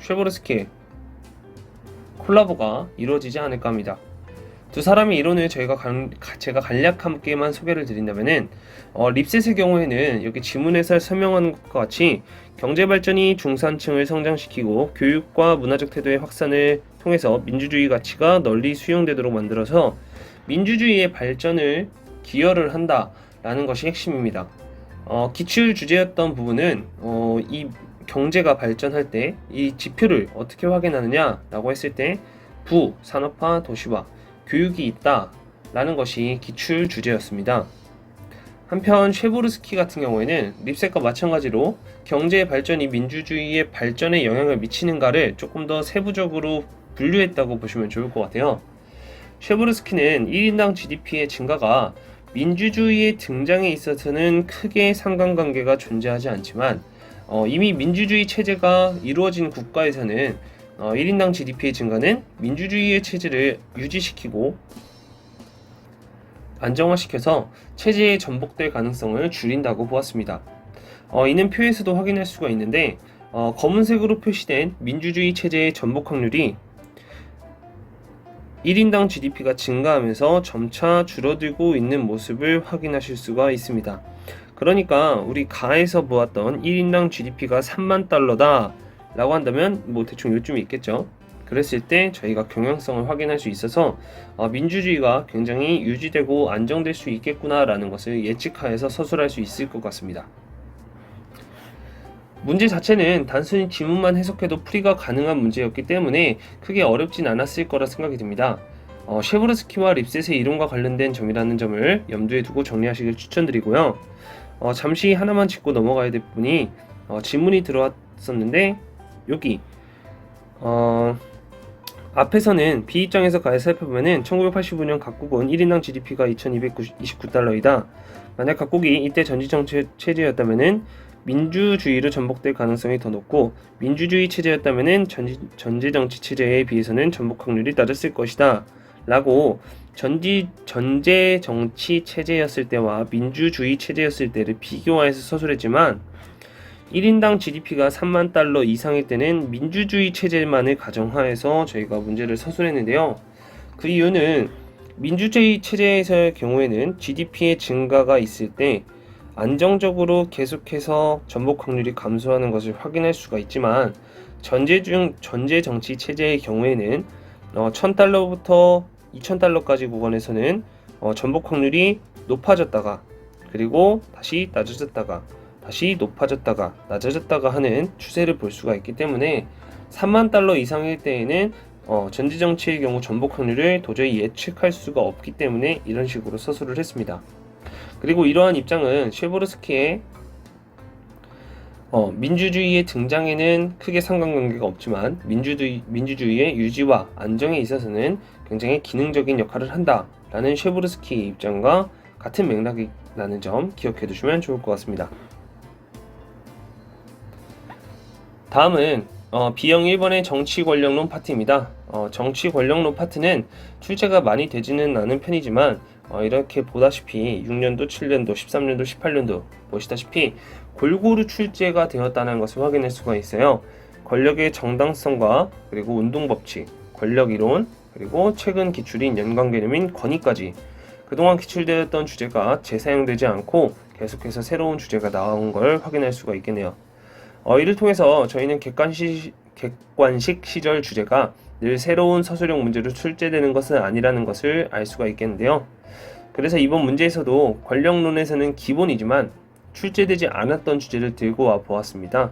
쉐보르스키의 콜라보가 이루어지지 않을까 합니다. 두 사람의 이론을 제가 간략하게만 소개를 드린다면은 립셋의 경우에는 여기 지문에서 설명한 것과 같이 경제발전이 중산층을 성장시키고 교육과 문화적 태도의 확산을 통해서 민주주의 가치가 널리 수용되도록 만들어서 민주주의의 발전을 기여를 한다라는 것이 핵심입니다. 기출 주제였던 부분은 이 경제가 발전할 때 이 지표를 어떻게 확인하느냐라고 했을 때 산업화, 도시화, 교육이 있다라는 것이 기출 주제였습니다. 한편 쉐보르스키 같은 경우에는 립셋과 마찬가지로 경제의 발전이 민주주의의 발전에 영향을 미치는가를 조금 더 세부적으로 분류했다고 보시면 좋을 것 같아요. 쉐보르스키는 1인당 GDP의 증가가 민주주의의 등장에 있어서는 크게 상관관계가 존재하지 않지만 이미 민주주의 체제가 이루어진 국가에서는 1인당 GDP의 증가는 민주주의의 체제를 유지시키고 안정화시켜서 체제에 전복될 가능성을 줄인다고 보았습니다. 이는 표에서도 확인할 수가 있는데 검은색으로 표시된 민주주의 체제의 전복 확률이 1인당 GDP가 증가하면서 점차 줄어들고 있는 모습을 확인하실 수가 있습니다. 그러니까 우리 가에서 보았던 1인당 GDP가 3만 달러다 라고 한다면 뭐 대충 요쯤이 있겠죠. 그랬을 때 저희가 경향성을 확인할 수 있어서 민주주의가 굉장히 유지되고 안정될 수 있겠구나라는 것을 예측하여서 서술할 수 있을 것 같습니다. 문제 자체는 단순히 지문만 해석해도 풀이가 가능한 문제였기 때문에 크게 어렵진 않았을 거라 생각이 듭니다. 셰브르스키와 립셋의 이론과 관련된 점이라는 점을 염두에 두고 정리하시길 추천드리고요. 잠시 하나만 짚고 넘어가야 될 부분이 질문이 들어왔었는데 여기 앞에서는 B 입장에서 가해 살펴보면은 1985년 각국은 1인당 GDP가 2229달러이다. 만약 각국이 이때 전지정치 체제였다면은 민주주의로 전복될 가능성이 더 높고 민주주의 체제였다면은 전제정치 체제에 비해서는 전복 확률이 낮았을 것이다 라고 전제정치 체제였을 때와 민주주의 체제였을 때를 비교하여서 서술했지만 1인당 GDP가 3만 달러 이상일 때는 민주주의 체제만을 가정하에서 저희가 문제를 서술했는데요. 그 이유는 민주주의 체제에서의 경우에는 GDP의 증가가 있을 때 안정적으로 계속해서 전복 확률이 감소하는 것을 확인할 수가 있지만 전제 정치 체제의 경우에는 1000달러부터 2000달러까지 구간에서는 전복 확률이 높아졌다가 그리고 다시 낮아졌다가 다시 높아졌다가 낮아졌다가 하는 추세를 볼 수가 있기 때문에 3만 달러 이상일 때에는 전제 정치의 경우 전복 확률을 도저히 예측할 수가 없기 때문에 이런 식으로 서술을 했습니다. 그리고 이러한 입장은 셰브르스키의 민주주의의 등장에는 크게 상관관계가 없지만 민주주의의 유지와 안정에 있어서는 굉장히 기능적인 역할을 한다라는 셰브르스키의 입장과 같은 맥락이라는 점 기억해 두시면 좋을 것 같습니다. 다음은 B형 1번의 정치 권력론 파트입니다. 정치 권력론 파트는 출제가 많이 되지는 않은 편이지만 이렇게 보다시피 6년도, 7년도, 13년도, 18년도 보시다시피 골고루 출제가 되었다는 것을 확인할 수가 있어요. 권력의 정당성과 그리고 운동법칙, 권력이론, 그리고 최근 기출인 연관개념인 권위까지 그동안 기출되었던 주제가 재사용되지 않고 계속해서 새로운 주제가 나온 걸 확인할 수가 있겠네요. 이를 통해서 저희는 객관식 시절 주제가 늘 새로운 서술형 문제로 출제되는 것은 아니라는 것을 알 수가 있겠는데요. 그래서 이번 문제에서도 권력론에서는 기본이지만 출제되지 않았던 주제를 들고 와 보았습니다.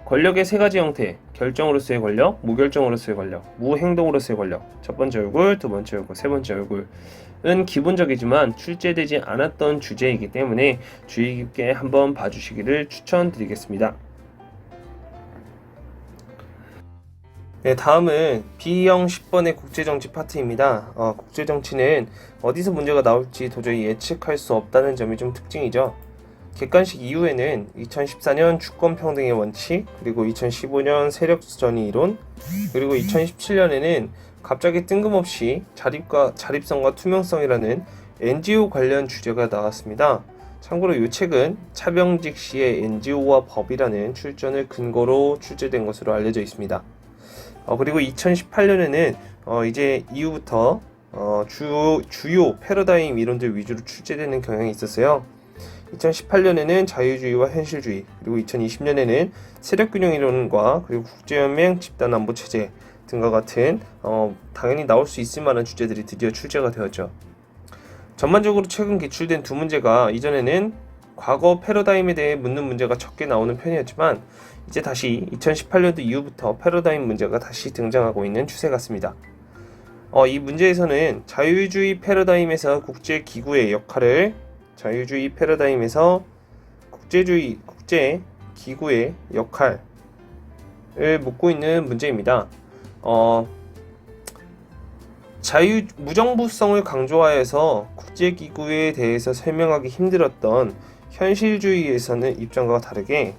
권력의 세 가지 형태, 결정으로서의 권력, 무결정으로서의 권력, 무행동으로서의 권력, 첫 번째 얼굴, 두 번째 얼굴, 세 번째 얼굴은 기본적이지만 출제되지 않았던 주제이기 때문에 주의 깊게 한번 봐주시기를 추천드리겠습니다. 네, 다음은 B형 10번의 국제정치 파트입니다. 국제정치는 어디서 문제가 나올지 도저히 예측할 수 없다는 점이 좀 특징이죠. 객관식 이후에는 2014년 주권평등의 원칙, 그리고 2015년 세력전이 이론, 그리고 2017년에는 갑자기 뜬금없이 자립성과 투명성이라는 NGO 관련 주제가 나왔습니다. 참고로 이 책은 차병직 씨의 NGO와 법이라는 출전을 근거로 출제된 것으로 알려져 있습니다. 그리고 2018년에는 이제 이후부터 주요 패러다임 이론들 위주로 출제되는 경향이 있었어요. 2018년에는 자유주의와 현실주의, 그리고 2020년에는 세력균형 이론과 그리고 국제연맹 집단안보체제 등과 같은 당연히 나올 수 있을 만한 주제들이 드디어 출제가 되었죠. 전반적으로 최근 기출된 두 문제가 이전에는 과거 패러다임에 대해 묻는 문제가 적게 나오는 편이었지만 이제 다시 2018년도 이후부터 패러다임 문제가 다시 등장하고 있는 추세 같습니다. 이 문제에서는 자유주의 패러다임에서 국제기구의 역할을 국제기구의 역할을 묻고 있는 문제입니다. 무정부성을 강조하여서 국제기구에 대해서 설명하기 힘들었던 현실주의에서는 입장과 다르게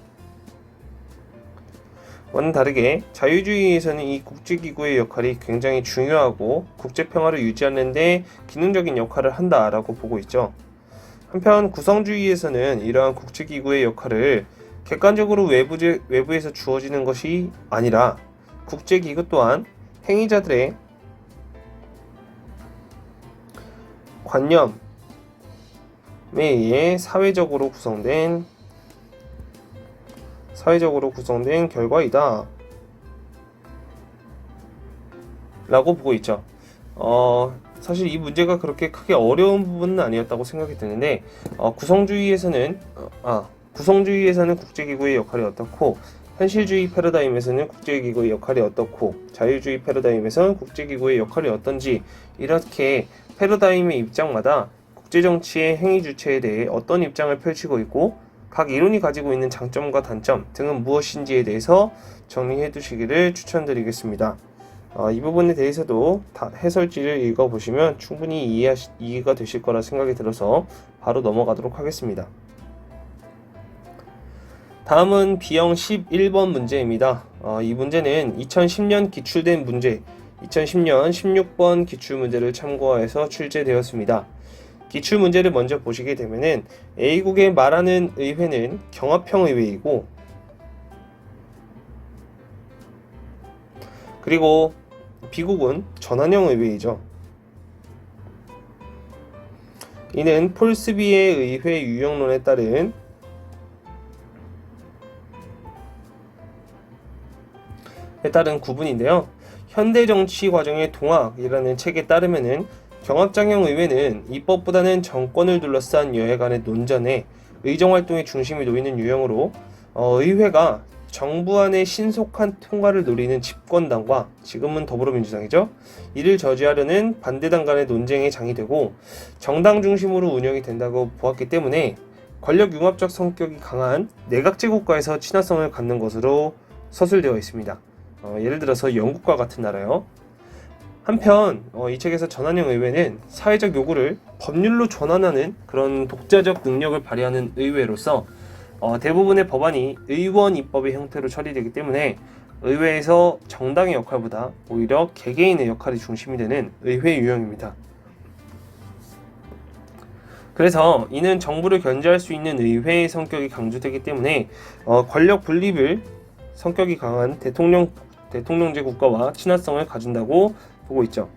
자유주의에서는 이 국제기구의 역할이 굉장히 중요하고 국제평화를 유지하는 데 기능적인 역할을 한다라고 보고 있죠. 한편 구성주의에서는 이러한 국제기구의 역할을 객관적으로 외부에서 주어지는 것이 아니라 국제기구 또한 행위자들의 관념에 의해 사회적으로 구성된 결과이다 라고 보고 있죠. 사실 이 문제가 그렇게 크게 어려운 부분은 아니었다고 생각이 드는데, 구성주의에서는 국제기구의 역할이 어떻고, 현실주의 패러다임에서는 국제기구의 역할이 어떻고, 자유주의 패러다임에서는 국제기구의 역할이 어떤지, 이렇게 패러다임의 입장마다 국제정치의 행위 주체에 대해 어떤 입장을 펼치고 있고, 각 이론이 가지고 있는 장점과 단점 등은 무엇인지에 대해서 정리해 두시기를 추천드리겠습니다. 이 부분에 대해서도 해설지를 읽어보시면 충분히 이해가 되실 거라 생각이 들어서 바로 넘어가도록 하겠습니다. 다음은 B형 11번 문제입니다. 이 문제는 2010년 기출된 문제, 2010년 16번 기출문제를 참고해서 출제되었습니다. 기출문제를 먼저 보시게 되면은 A국에 말하는 의회는 경합형 의회이고, 그리고 B국은 전환형 의회이죠. 이는 폴스비의 의회 유형론에 따른 구분인데요. 현대 정치 과정의 동학이라는 책에 따르면은 경합장형 의회는 입법보다는 정권을 둘러싼 여야 간의 논전에 의정활동의 중심이 놓이는 유형으로, 의회가 정부 안의 신속한 통과를 노리는 집권당과, 지금은 더불어민주당이죠, 이를 저지하려는 반대당 간의 논쟁의 장이 되고 정당 중심으로 운영이 된다고 보았기 때문에 권력 융합적 성격이 강한 내각제 국가에서 친화성을 갖는 것으로 서술되어 있습니다. 예를 들어서 영국과 같은 나라요. 한편 이 책에서 전환형 의회는 사회적 요구를 법률로 전환하는 그런 독자적 능력을 발휘하는 의회로서 대부분의 법안이 의원 입법의 형태로 처리되기 때문에 의회에서 정당의 역할보다 오히려 개개인의 역할이 중심이 되는 의회 유형입니다. 그래서 이는 정부를 견제할 수 있는 의회의 성격이 강조되기 때문에 권력 분립을 성격이 강한 대통령제 국가와 친화성을 가진다고 보고 있죠.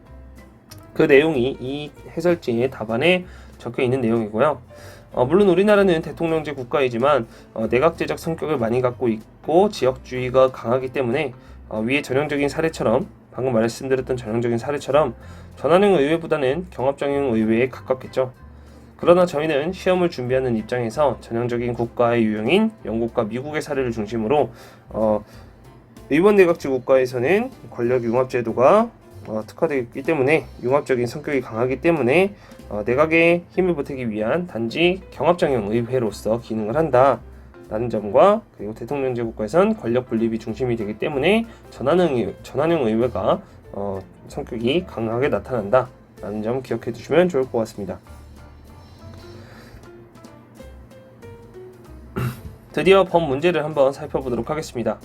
그 내용이 이 해설지의 답안에 적혀 있는 내용이고요. 물론 우리나라는 대통령제 국가이지만 내각제적 성격을 많이 갖고 있고 지역주의가 강하기 때문에 위의 전형적인 사례처럼, 방금 말씀드렸던 전형적인 사례처럼 전환형 의회보다는 경합장형 의회에 가깝겠죠. 그러나 저희는 시험을 준비하는 입장에서 전형적인 국가의 유형인 영국과 미국의 사례를 중심으로 의원 내각제 국가에서는 권력 융합 제도가 특화되어 있기 때문에 융합적인 성격이 강하기 때문에 내각에 힘을 보태기 위한 단지 경합장형 의회로서 기능을 한다 라는 점과, 그리고 대통령제 국가에선 권력 분립이 중심이 되기 때문에 전환형 의회가 성격이 강하게 나타난다 라는 점 기억해 두시면 좋을 것 같습니다. 드디어 법 문제를 한번 살펴보도록 하겠습니다.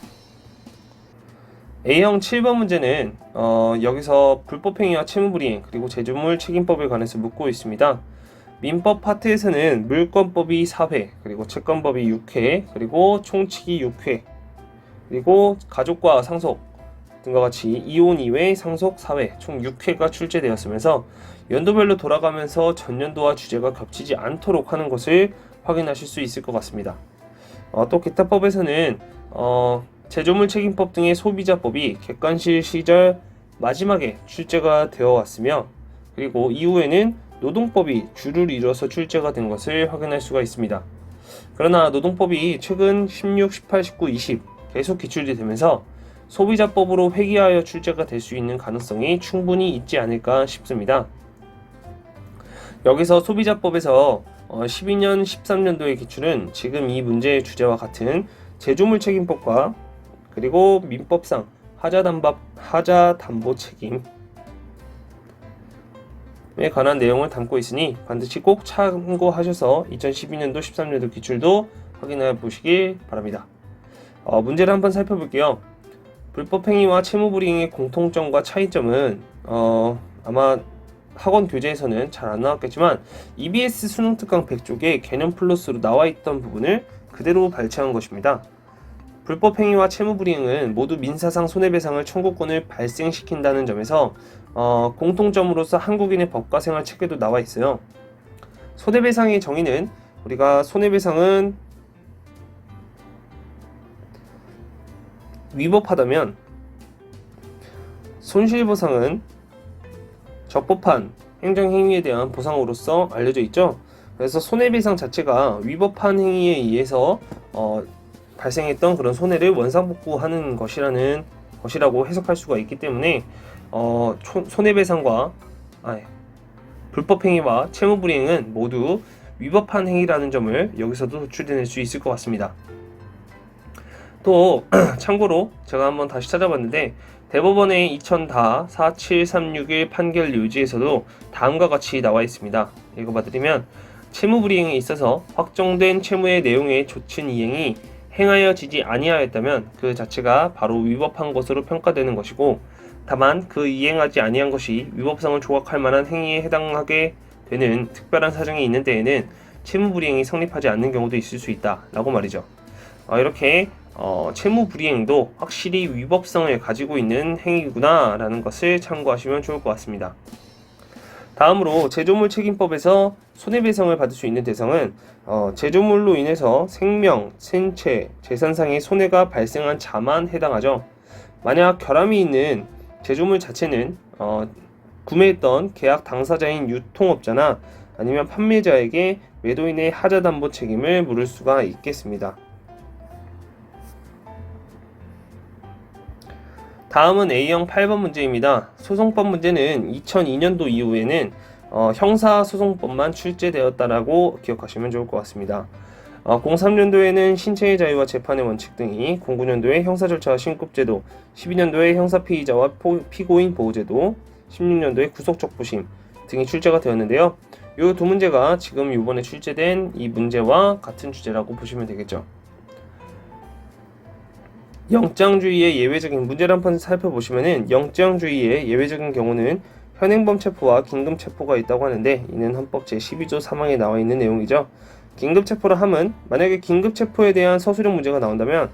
A형 7번 문제는 여기서 불법행위와 채무불이행 그리고 제조물 책임법에 관해서 묻고 있습니다. 민법 파트에서는 물권법이 4회, 그리고 채권법이 6회, 그리고 총칙이 6회, 그리고 가족과 상속 등과 같이 이혼 2회, 상속 4회, 총 6회가 출제되었으면서 연도별로 돌아가면서 전년도와 주제가 겹치지 않도록 하는 것을 확인하실 수 있을 것 같습니다. 또 기타법에서는 제조물 책임법 등의 소비자법이 객관실 시절 마지막에 출제가 되어 왔으며, 그리고 이후에는 노동법이 주를 이뤄서 출제가 된 것을 확인할 수가 있습니다. 그러나 노동법이 최근 16, 18, 19, 20 계속 기출이 되면서 소비자법으로 회귀하여 출제가 될 수 있는 가능성이 충분히 있지 않을까 싶습니다. 여기서 소비자법에서 12년, 13년도의 기출은 지금 이 문제의 주제와 같은 제조물 책임법과, 그리고 민법상 하자담보 책임에 관한 내용을 담고 있으니 반드시 꼭 참고하셔서 2012년도, 13년도 기출도 확인해 보시길 바랍니다. 문제를 한번 살펴볼게요. 불법행위와 채무불이행의 공통점과 차이점은 아마 학원 교재에서는 잘 안 나왔겠지만 EBS 수능 특강 100쪽에 개념 플러스로 나와 있던 부분을 그대로 발췌한 것입니다. 불법행위와 채무불이행은 모두 민사상 손해배상을 청구권을 발생시킨다는 점에서 공통점으로서 한국인의 법과 생활 체계도 나와 있어요. 손해배상의 정의는, 우리가 손해배상은 손실보상은 적법한 행정행위에 대한 보상으로서 알려져 있죠. 그래서 손해배상 자체가 위법한 행위에 의해서 발생했던 그런 손해를 원상복구하는 것이라고 해석할 수가 있기 때문에 손해배상과 불법행위와 채무불이행은 모두 위법한 행위라는 점을 여기서도 도출해낼 수 있을 것 같습니다. 또 참고로 제가 한번 다시 찾아봤는데 대법원의 2000-47361 판결 요지에서도 다음과 같이 나와 있습니다. 읽어봐드리면 채무불이행에 있어서 확정된 채무의 내용의 조친 이행이 행하여지지 아니하였다면 그 자체가 바로 위법한 것으로 평가되는 것이고, 다만 그 이행하지 아니한 것이 위법성을 조각할 만한 행위에 해당하게 되는 특별한 사정이 있는 때에는 채무불이행이 성립하지 않는 경우도 있을 수 있다 라고 말이죠. 이렇게 채무불이행도 확실히 위법성을 가지고 있는 행위구나 라는 것을 참고하시면 좋을 것 같습니다. 다음으로 제조물 책임법에서 손해배상을 받을 수 있는 대상은 제조물로 인해서 생명, 생체, 재산상의 손해가 발생한 자만 해당하죠. 만약 결함이 있는 제조물 자체는 구매했던 계약 당사자인 유통업자나 아니면 판매자에게 매도인의 하자담보 책임을 물을 수가 있겠습니다. 다음은 A형 8번 문제입니다. 소송법 문제는 2002년도 이후에는 형사소송법만 출제되었다라고 기억하시면 좋을 것 같습니다. 03년도에는 신체의 자유와 재판의 원칙 등이, 09년도에 형사절차와 신급제도, 12년도에 형사피의자와 피고인 보호제도, 16년도에 구속적부심 등이 출제가 되었는데요. 이 두 문제가 지금 이번에 출제된 이 문제와 같은 주제라고 보시면 되겠죠. 영장주의의 예외적인 문제를 한번 살펴보시면은, 영장주의의 예외적인 경우는 현행범 체포와 긴급 체포가 있다고 하는데, 이는 헌법 제12조 3항에 나와 있는 내용이죠. 긴급 체포라 함은 만약에 긴급 체포에 대한 서술형 문제가 나온다면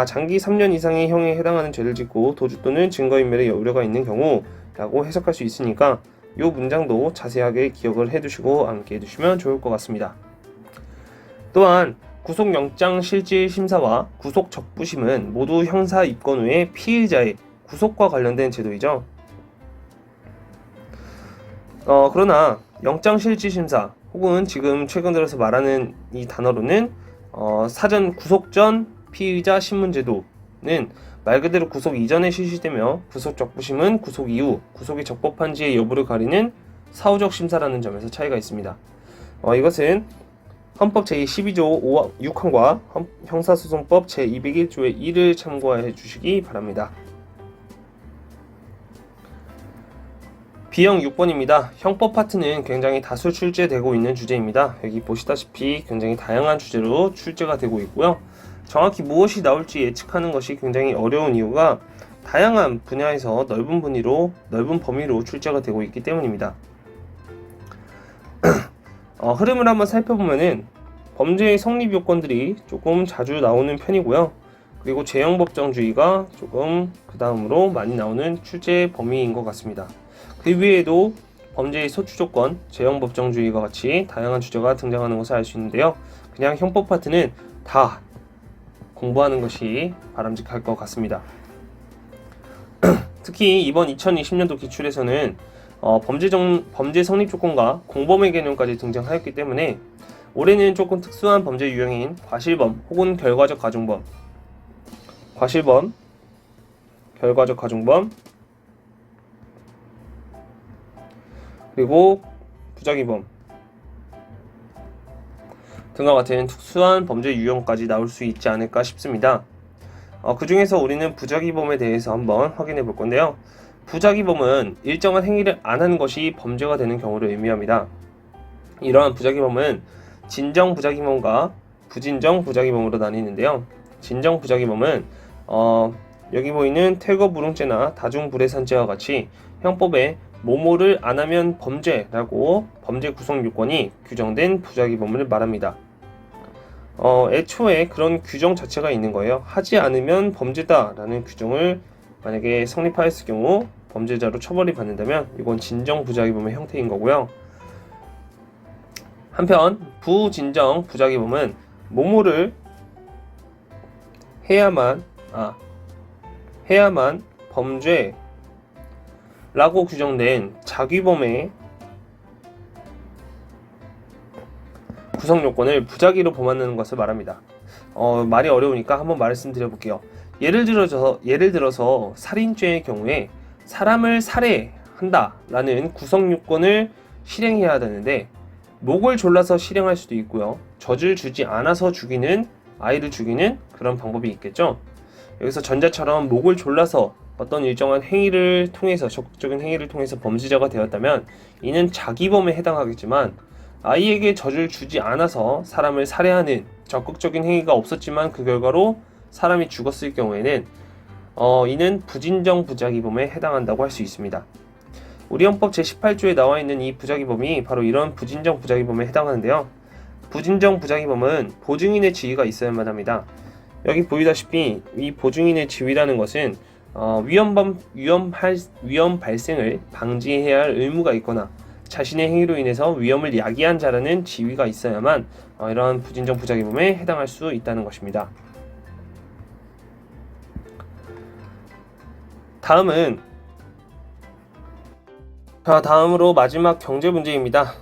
장기 3년 이상의 형에 해당하는 죄를 짓고 도주 또는 증거인멸의 우려가 있는 경우라고 해석할 수 있으니까 이 문장도 자세하게 기억을 해두시고 암기해 두시면 좋을 것 같습니다. 또한 구속영장 실질 심사와 구속적부심은 모두 형사 입건 후에 피의자의 구속과 관련된 제도이죠. 그러나 영장 실질 심사 혹은 지금 최근 들어서 말하는 이 단어로는 사전 구속 전 피의자 신문제도는 말 그대로 구속 이전에 실시되며, 구속적부심은 구속 이후 구속이 적법한지의 여부를 가리는 사후적 심사라는 점에서 차이가 있습니다. 이것은 헌법 제12조 6항과 형사소송법 제201조의 1을 참고해 주시기 바랍니다. B형 6번입니다. 형법 파트는 굉장히 다수 출제되고 있는 주제입니다. 여기 보시다시피 굉장히 다양한 주제로 출제가 되고 있고요. 정확히 무엇이 나올지 예측하는 것이 굉장히 어려운 이유가 다양한 분야에서 넓은 범위로 출제가 되고 있기 때문입니다. 흐름을 한번 살펴보면은 범죄의 성립 요건들이 조금 자주 나오는 편이고요. 그리고 재형법정주의가 조금 그 다음으로 많이 나오는 출제 범위인 것 같습니다. 그 위에도 범죄의 소추조건, 재형법정주의와 같이 다양한 주제가 등장하는 것을 알 수 있는데요. 그냥 형법 파트는 다 공부하는 것이 바람직할 것 같습니다. 특히 이번 2020년도 기출에서는 범죄 성립 조건과 공범의 개념까지 등장하였기 때문에 올해는 조금 특수한 범죄 유형인 과실범 혹은 결과적 가중범, 결과적 가중범, 그리고 부작위범 등과 같은 특수한 범죄 유형까지 나올 수 있지 않을까 싶습니다. 그 중에서 우리는 부작위범에 대해서 한번 확인해 볼 건데요. 부작위범은 일정한 행위를 안 하는 것이 범죄가 되는 경우를 의미합니다. 이러한 부작위범은 진정 부작위범과 부진정 부작위범으로 나뉘는데요. 진정 부작위범은 여기 보이는 퇴거불응죄나 다중불해산죄와 같이 형법에 뭐뭐를 안 하면 범죄라고 범죄 구성 요건이 규정된 부작위범을 말합니다. 애초에 그런 규정 자체가 있는 거예요. 하지 않으면 범죄다라는 규정을 만약에 성립하였을 경우 범죄자로 처벌이 받는다면 이건 진정 부작위범의 형태인 거고요. 한편 부진정 부작위범은 뭐뭐를 해야만 범죄 라고 규정된 자규범의 구성 요건을 부작위로 범하는 것을 말합니다. 말이 어려우니까 한번 말씀드려 볼게요. 예를 들어서 살인죄의 경우에 사람을 살해한다라는 구성 요건을 실행해야 되는데 목을 졸라서 실행할 수도 있고요. 젖을 주지 않아서 아이를 죽이는 그런 방법이 있겠죠. 여기서 전자처럼 목을 졸라서 어떤 일정한 행위를 통해서 적극적인 행위를 통해서 범죄자가 되었다면 이는 자기범에 해당하겠지만 아이에게 젖을 주지 않아서 사람을 살해하는 적극적인 행위가 없었지만 그 결과로 사람이 죽었을 경우에는 이는 부진정 부작위범에 해당한다고 할 수 있습니다. 우리 헌법 제18조에 나와 있는 이 부작위범이 바로 이런 부진정 부작위범에 해당하는데요. 부진정 부작위범은 보증인의 지위가 있어야만 합니다. 여기 보이다시피 이 보증인의 지위라는 것은 위험 발생을 방지해야 할 의무가 있거나 자신의 행위로 인해서 위험을 야기한 자라는 지위가 있어야만 이러한 부진정 부작위범에 해당할 수 있다는 것입니다. 다음으로 마지막 경제 문제입니다.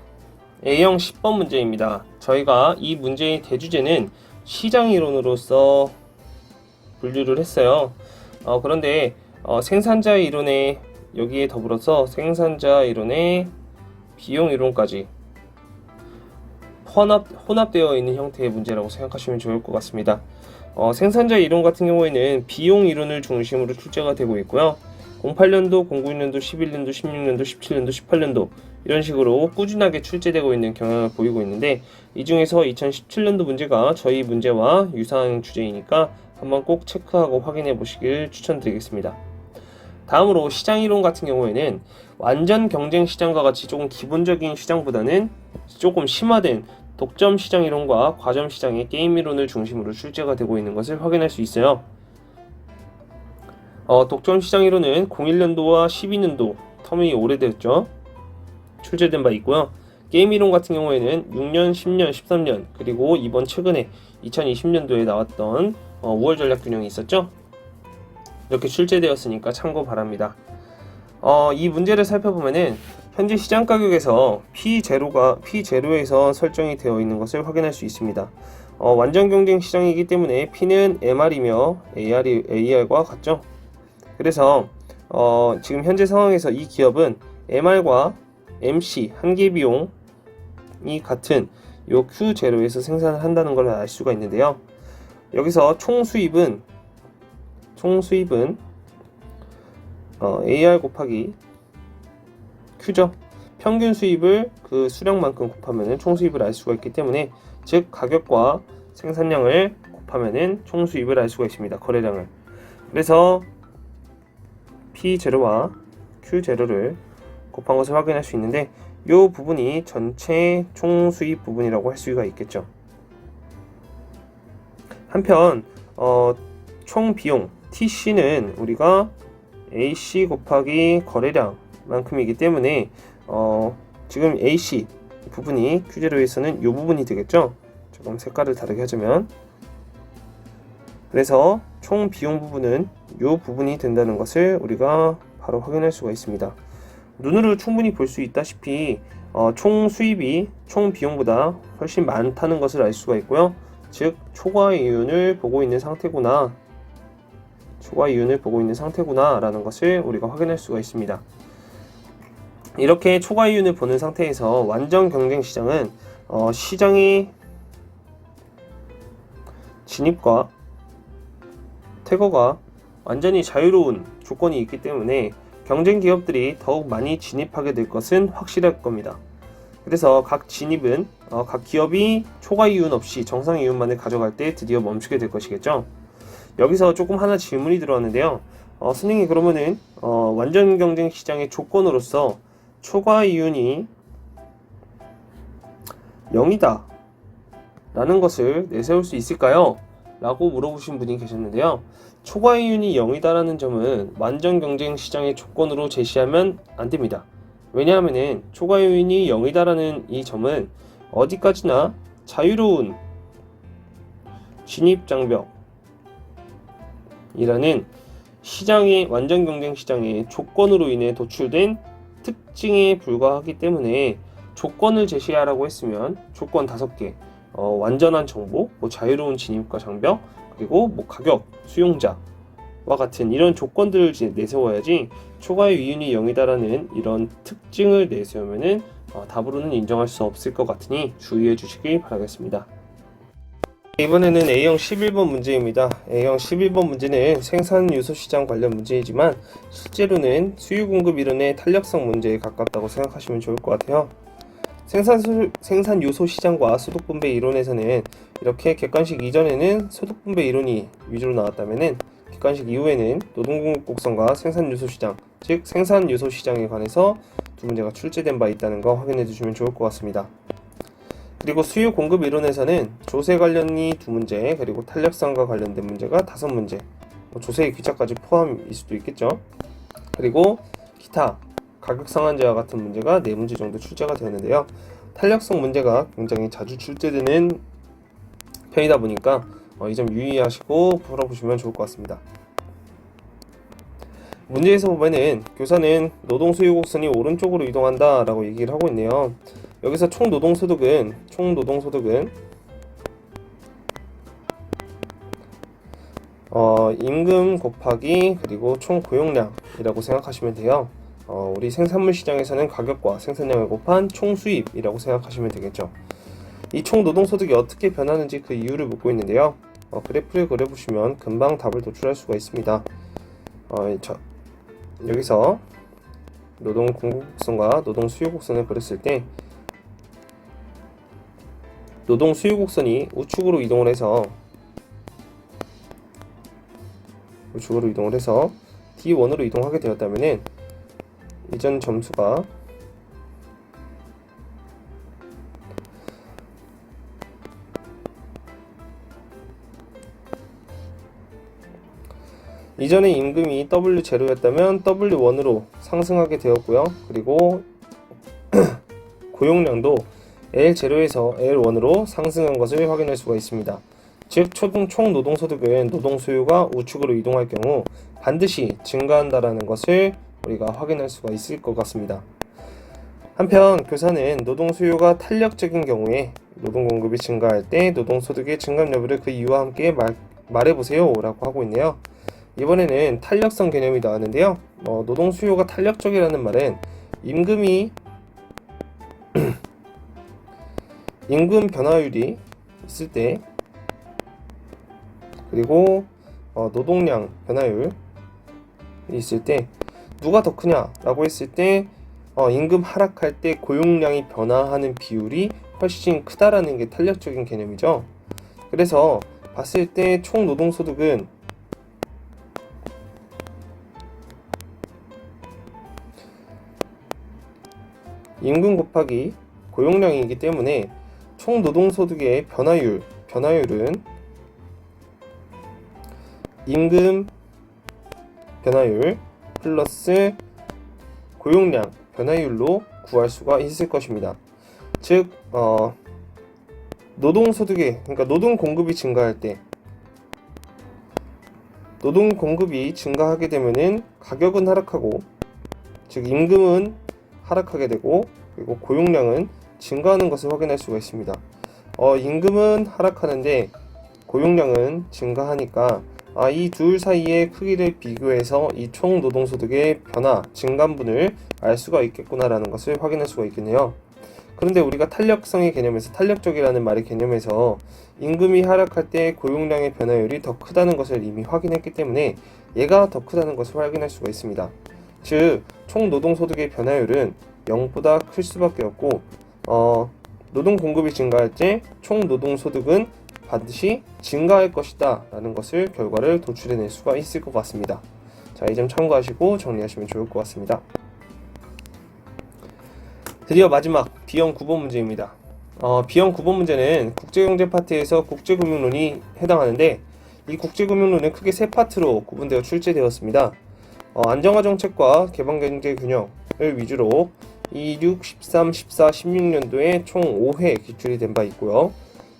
A형 10번 문제입니다. 저희가 이 문제의 대주제는 시장이론으로서 분류를 했어요. 그런데 생산자 이론에 여기에 더불어서 생산자 이론의 비용 이론까지 혼합되어 있는 형태의 문제라고 생각하시면 좋을 것 같습니다. 생산자 이론 같은 경우에는 비용 이론을 중심으로 출제가 되고 있고요. 08년도, 09년도, 11년도, 16년도, 17년도, 18년도 이런 식으로 꾸준하게 출제되고 있는 경향을 보이고 있는데 이 중에서 2017년도 문제가 저희 문제와 유사한 주제이니까 한번 꼭 체크하고 확인해 보시길 추천드리겠습니다. 다음으로 시장이론 같은 경우에는 완전 경쟁 시장과 같이 조금 기본적인 시장보다는 조금 심화된 독점 시장 이론과 과점 시장의 게임 이론을 중심으로 출제가 되고 있는 것을 확인할 수 있어요. 독점 시장 이론은 01년도와 12년도 텀이 오래됐죠. 출제된 바 있고요. 게임 이론 같은 경우에는 6년, 10년, 13년 그리고 이번 최근에 2020년도에 나왔던 5월 전략 균형이 있었죠. 이렇게 출제되었으니까 참고 바랍니다. 이 문제를 살펴보면은 현재 시장 가격에서 P0에서 설정이 되어 있는 것을 확인할 수 있습니다. 완전 경쟁 시장이기 때문에 P는 MR이며 AR과 같죠. 그래서 지금 현재 상황에서 이 기업은 MR과 MC 한계 비용이 같은 요 Q0에서 생산을 한다는 걸 알 수가 있는데요. 여기서 총 수입은 AR 곱하기 Q죠. 평균 수입을 그 수량만큼 곱하면 총 수입을 알 수가 있기 때문에 즉 가격과 생산량을 곱하면 총 수입을 알 수가 있습니다. 거래량을. 그래서 P0와 Q0를 곱한 것을 확인할 수 있는데 이 부분이 전체 총 수입 부분이라고 할 수가 있겠죠. 한편 총 비용 TC는 우리가 AC 곱하기 거래량만큼이기 때문에 지금 AC 부분이 Q0에서는 이 부분이 되겠죠. 조금 색깔을 다르게 하자면 그래서 총 비용 부분은 이 부분이 된다는 것을 우리가 바로 확인할 수가 있습니다. 눈으로 충분히 볼 수 있다시피 총 수입이 총 비용보다 훨씬 많다는 것을 알 수가 있고요. 즉 초과 이윤을 보고 있는 상태구나 라는 것을 우리가 확인할 수가 있습니다. 이렇게 초과 이윤을 보는 상태에서 완전 경쟁 시장은 시장의 진입과 퇴거가 완전히 자유로운 조건이 있기 때문에 경쟁 기업들이 더욱 많이 진입하게 될 것은 확실할 겁니다. 그래서 각 기업이 초과 이윤 없이 정상 이윤만을 가져갈 때 드디어 멈추게 될 것이겠죠. 여기서 조금 하나 질문이 들어왔는데요. 선생님 그러면은 완전 경쟁 시장의 조건으로서 초과 이윤이 0이다 라는 것을 내세울 수 있을까요? 라고 물어보신 분이 계셨는데요. 초과 이윤이 0이다 라는 점은 완전 경쟁 시장의 조건으로 제시하면 안 됩니다. 왜냐하면 초과 이윤이 0이다 라는 이 점은 어디까지나 자유로운 진입장벽이라는 시장의 완전 경쟁 시장의 조건으로 인해 도출된 특징에 불과하기 때문에 조건을 제시하라고 했으면 조건 5개, 완전한 정보, 자유로운 진입과 장벽, 그리고 가격, 수용자와 같은 이런 조건들을 내세워야지 초과의 위윤이 0이다라는 이런 특징을 내세우면은 답으로는 인정할 수 없을 것 같으니 주의해 주시기 바라겠습니다. 이번에는 A형 11번 문제입니다. A형 11번 문제는 생산 요소 시장 관련 문제이지만 실제로는 수요 공급 이론의 탄력성 문제에 가깝다고 생각하시면 좋을 것 같아요. 생산 요소 시장과 소득 분배 이론에서는 이렇게 객관식 이전에는 소득 분배 이론이 위주로 나왔다면은 객관식 이후에는 노동 공급 곡선과 생산 요소 시장, 즉 생산 요소 시장에 관해서 두 문제가 출제된 바 있다는 거 확인해 주시면 좋을 것 같습니다. 그리고 수요 공급 이론에서는 조세 관련이 2문제, 그리고 탄력성과 관련된 문제가 5문제, 조세의 귀착까지 포함일 수도 있겠죠. 그리고 기타 가격 상한제와 같은 문제가 4문제 정도 출제가 되는데요. 탄력성 문제가 굉장히 자주 출제되는 편이다 보니까 이 점 유의하시고 풀어보시면 좋을 것 같습니다. 문제에서 보면은 교사는 노동 수요 곡선이 오른쪽으로 이동한다 라고 얘기를 하고 있네요. 여기서 총 노동소득은 임금 곱하기 그리고 총 고용량이라고 생각하시면 돼요. 우리 생산물 시장에서는 가격과 생산량을 곱한 총 수입이라고 생각하시면 되겠죠. 이 총 노동소득이 어떻게 변하는지 그 이유를 묻고 있는데요. 그래프를 그려보시면 금방 답을 도출할 수가 있습니다. 여기서 노동 공급 곡선과 노동 수요 곡선을 그렸을 때 노동 수요 곡선이 우측으로 이동을 해서 D1으로 이동하게 되었다면은 이전 점수가 이전의 임금이 W0였다면 W1으로 상승하게 되었고요. 그리고 고용량도 L0에서 L1으로 상승한 것을 확인할 수가 있습니다. 즉 총 노동소득은 노동 수요가 우측으로 이동할 경우 반드시 증가한다라는 것을 우리가 확인할 수가 있을 것 같습니다. 한편 교사는 노동 수요가 탄력적인 경우에 노동 공급이 증가할 때 노동 소득의 증가 여부를 그 이유와 함께 말해보세요 라고 하고 있네요. 이번에는 탄력성 개념이 나왔는데요. 노동 수요가 탄력적이라는 말은 임금 변화율이 있을 때, 그리고 노동량 변화율이 있을 때 누가 더 크냐라고 했을 때 임금 하락할 때 고용량이 변화하는 비율이 훨씬 크다라는 게 탄력적인 개념이죠. 그래서 봤을 때 총 노동소득은 임금 곱하기 고용량이기 때문에 총 노동소득의 변화율은 임금 변화율 플러스 고용량 변화율로 구할 수가 있을 것입니다. 즉 그러니까 노동 공급이 증가할 때 노동 공급이 증가하게 되면은 가격은 하락하고, 즉 임금은 하락하게 되고, 그리고 고용량은 증가하는 것을 확인할 수가 있습니다. 임금은 하락하는데 고용량은 증가하니까 이 둘 사이의 크기를 비교해서 이 총 노동소득의 변화, 증감분을 알 수가 있겠구나라는 것을 확인할 수가 있겠네요. 그런데 우리가 탄력성의 개념에서, 탄력적이라는 말의 개념에서 임금이 하락할 때 고용량의 변화율이 더 크다는 것을 이미 확인했기 때문에 얘가 더 크다는 것을 확인할 수가 있습니다. 즉, 총 노동소득의 변화율은 0보다 클 수밖에 없고 노동 공급이 증가할 때 총 노동소득은 반드시 증가할 것이다 라는 것을 결과를 도출해낼 수가 있을 것 같습니다. 자, 이 점 참고하시고 정리하시면 좋을 것 같습니다. 드디어 마지막 B형 9번 문제입니다. B형 9번 문제는 국제경제 파트에서 국제금융론이 해당하는데, 이 국제금융론은 크게 세 파트로 구분되어 출제되었습니다. 안정화 정책과 개방경제 균형을 위주로 26, 13, 14, 16년도에 총 5회 기출이 된 바 있고요.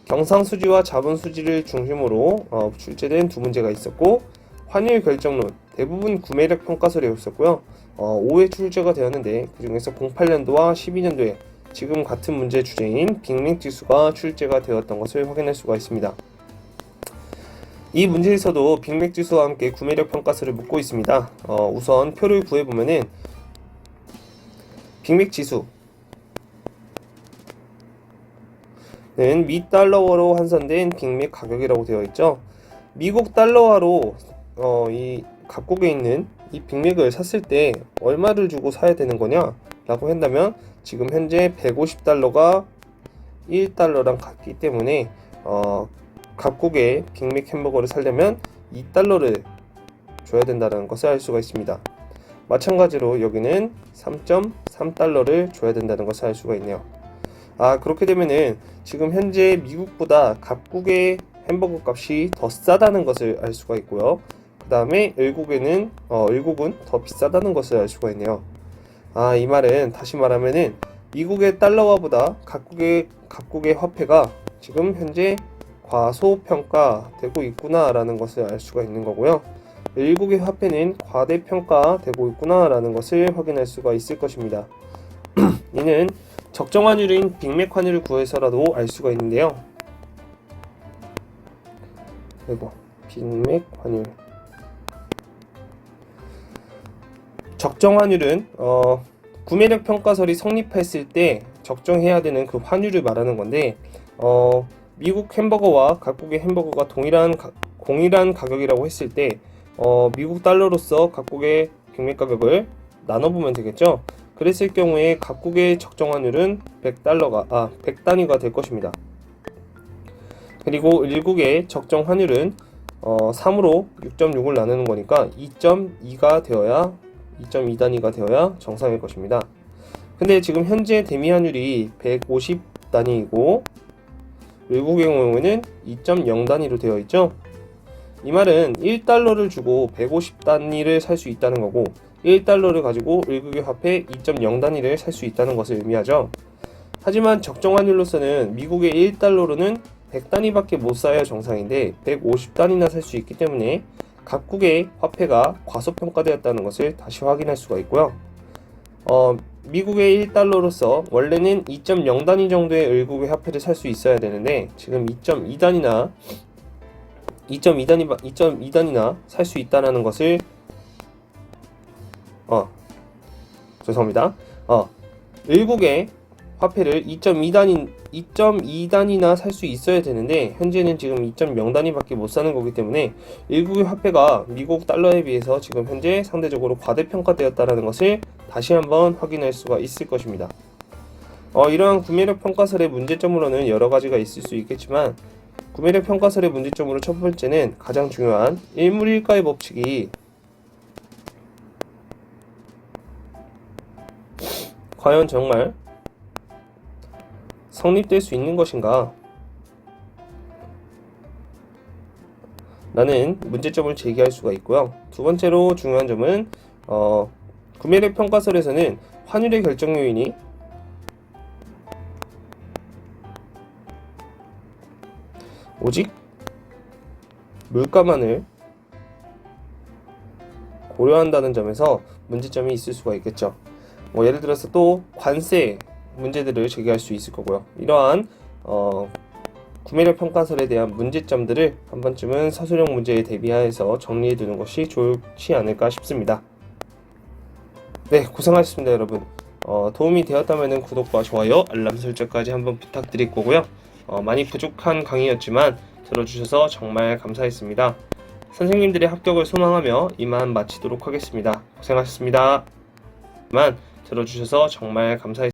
경상수지와 자본수지를 중심으로 출제된 2문제가 있었고, 환율 결정론, 대부분 구매력 평가서류였었고요. 5회 출제가 되었는데 그 중에서 08년도와 12년도에 지금 같은 문제 주제인 빅맥 지수가 출제가 되었던 것을 확인할 수가 있습니다. 이 문제에서도 빅맥 지수와 함께 구매력 평가서를 묻고 있습니다. 우선 표를 구해보면은 빅맥 지수는 미 달러화로 환산된 빅맥 가격이라고 되어 있죠. 미국 달러화로 이 각국에 있는 이 빅맥을 샀을 때 얼마를 주고 사야 되는 거냐 라고 한다면 지금 현재 150달러가 1달러랑 같기 때문에 각국의 빅맥 햄버거를 사려면 2달러를 줘야 된다는 것을 알 수가 있습니다. 마찬가지로 여기는 3.3달러를 줘야 된다는 것을 알 수가 있네요. 그렇게 되면은 지금 현재 미국보다 각국의 햄버거 값이 더 싸다는 것을 알 수가 있고요. 그 다음에 일국은 더 비싸다는 것을 알 수가 있네요. 이 말은 다시 말하면은 미국의 달러화보다 각국의 화폐가 지금 현재 과소평가되고 있구나라는 것을 알 수가 있는 거고요. 일국의 화폐는 과대평가되고 있구나라는 것을 확인할 수가 있을 것입니다. 이는 적정 환율인 빅맥 환율을 구해서라도 알 수가 있는데요. 그리고 빅맥 환율 적정 환율은 구매력 평가설이 성립했을 때 적정해야 되는 그 환율을 말하는 건데 미국 햄버거와 각국의 햄버거가 동일한 가격이라고 했을 때 미국 달러로서 각국의 빅맥 가격을 나눠보면 되겠죠. 그랬을 경우에 각국의 적정 환율은 100단위가 될 것입니다. 그리고 일국의 적정 환율은 3으로 6.6을 나누는 거니까 2.2단위가 되어야 정상일 것입니다. 근데 지금 현재 대미 환율이 150단위이고 일국의 경우에는 2.0단위로 되어 있죠. 이 말은 1달러를 주고 150단위를 살 수 있다는 거고 1달러를 가지고 일국의 화폐 2.0단위를 살 수 있다는 것을 의미하죠. 하지만 적정 환율로서는 미국의 1달러로는 100단위밖에 못 사야 정상인데 150단위나 살 수 있기 때문에 각국의 화폐가 과소평가되었다는 것을 다시 확인할 수가 있고요. 미국의 1달러로서 원래는 2.0단위 정도의 일국의 화폐를 살 수 있어야 되는데 지금 2.2단위나 살 수 있다는 것을 죄송합니다. 일국의 화폐를 2.2단위나 살 수 있어야 되는데 현재는 지금 2.0단위밖에 못 사는 거기 때문에 일국의 화폐가 미국 달러에 비해서 지금 현재 상대적으로 과대평가되었다는 것을 다시 한번 확인할 수가 있을 것입니다. 이러한 구매력 평가설의 문제점으로는 여러 가지가 있을 수 있겠지만 구매력 평가설의 문제점으로 첫 번째는 가장 중요한 일물일가의 법칙이 과연 정말 성립될 수 있는 것인가? 라는 문제점을 제기할 수가 있고요. 두 번째로 중요한 점은 구매력 평가설에서는 환율의 결정 요인이 오직 물가만을 고려한다는 점에서 문제점이 있을 수가 있겠죠. 예를 들어서 또 관세 문제들을 제기할 수 있을 거고요. 이러한 구매력 평가설에 대한 문제점들을 한 번쯤은 서술형 문제에 대비하여서 정리해 두는 것이 좋지 않을까 싶습니다. 네, 고생하셨습니다, 여러분. 도움이 되었다면 구독과 좋아요, 알람 설정까지 한번 부탁드릴 거고요. 많이 부족한 강의였지만 들어주셔서 정말 감사했습니다. 선생님들의 합격을 소망하며 이만 마치도록 하겠습니다. 고생하셨습니다. 들어주셔서 정말 감사했습니다.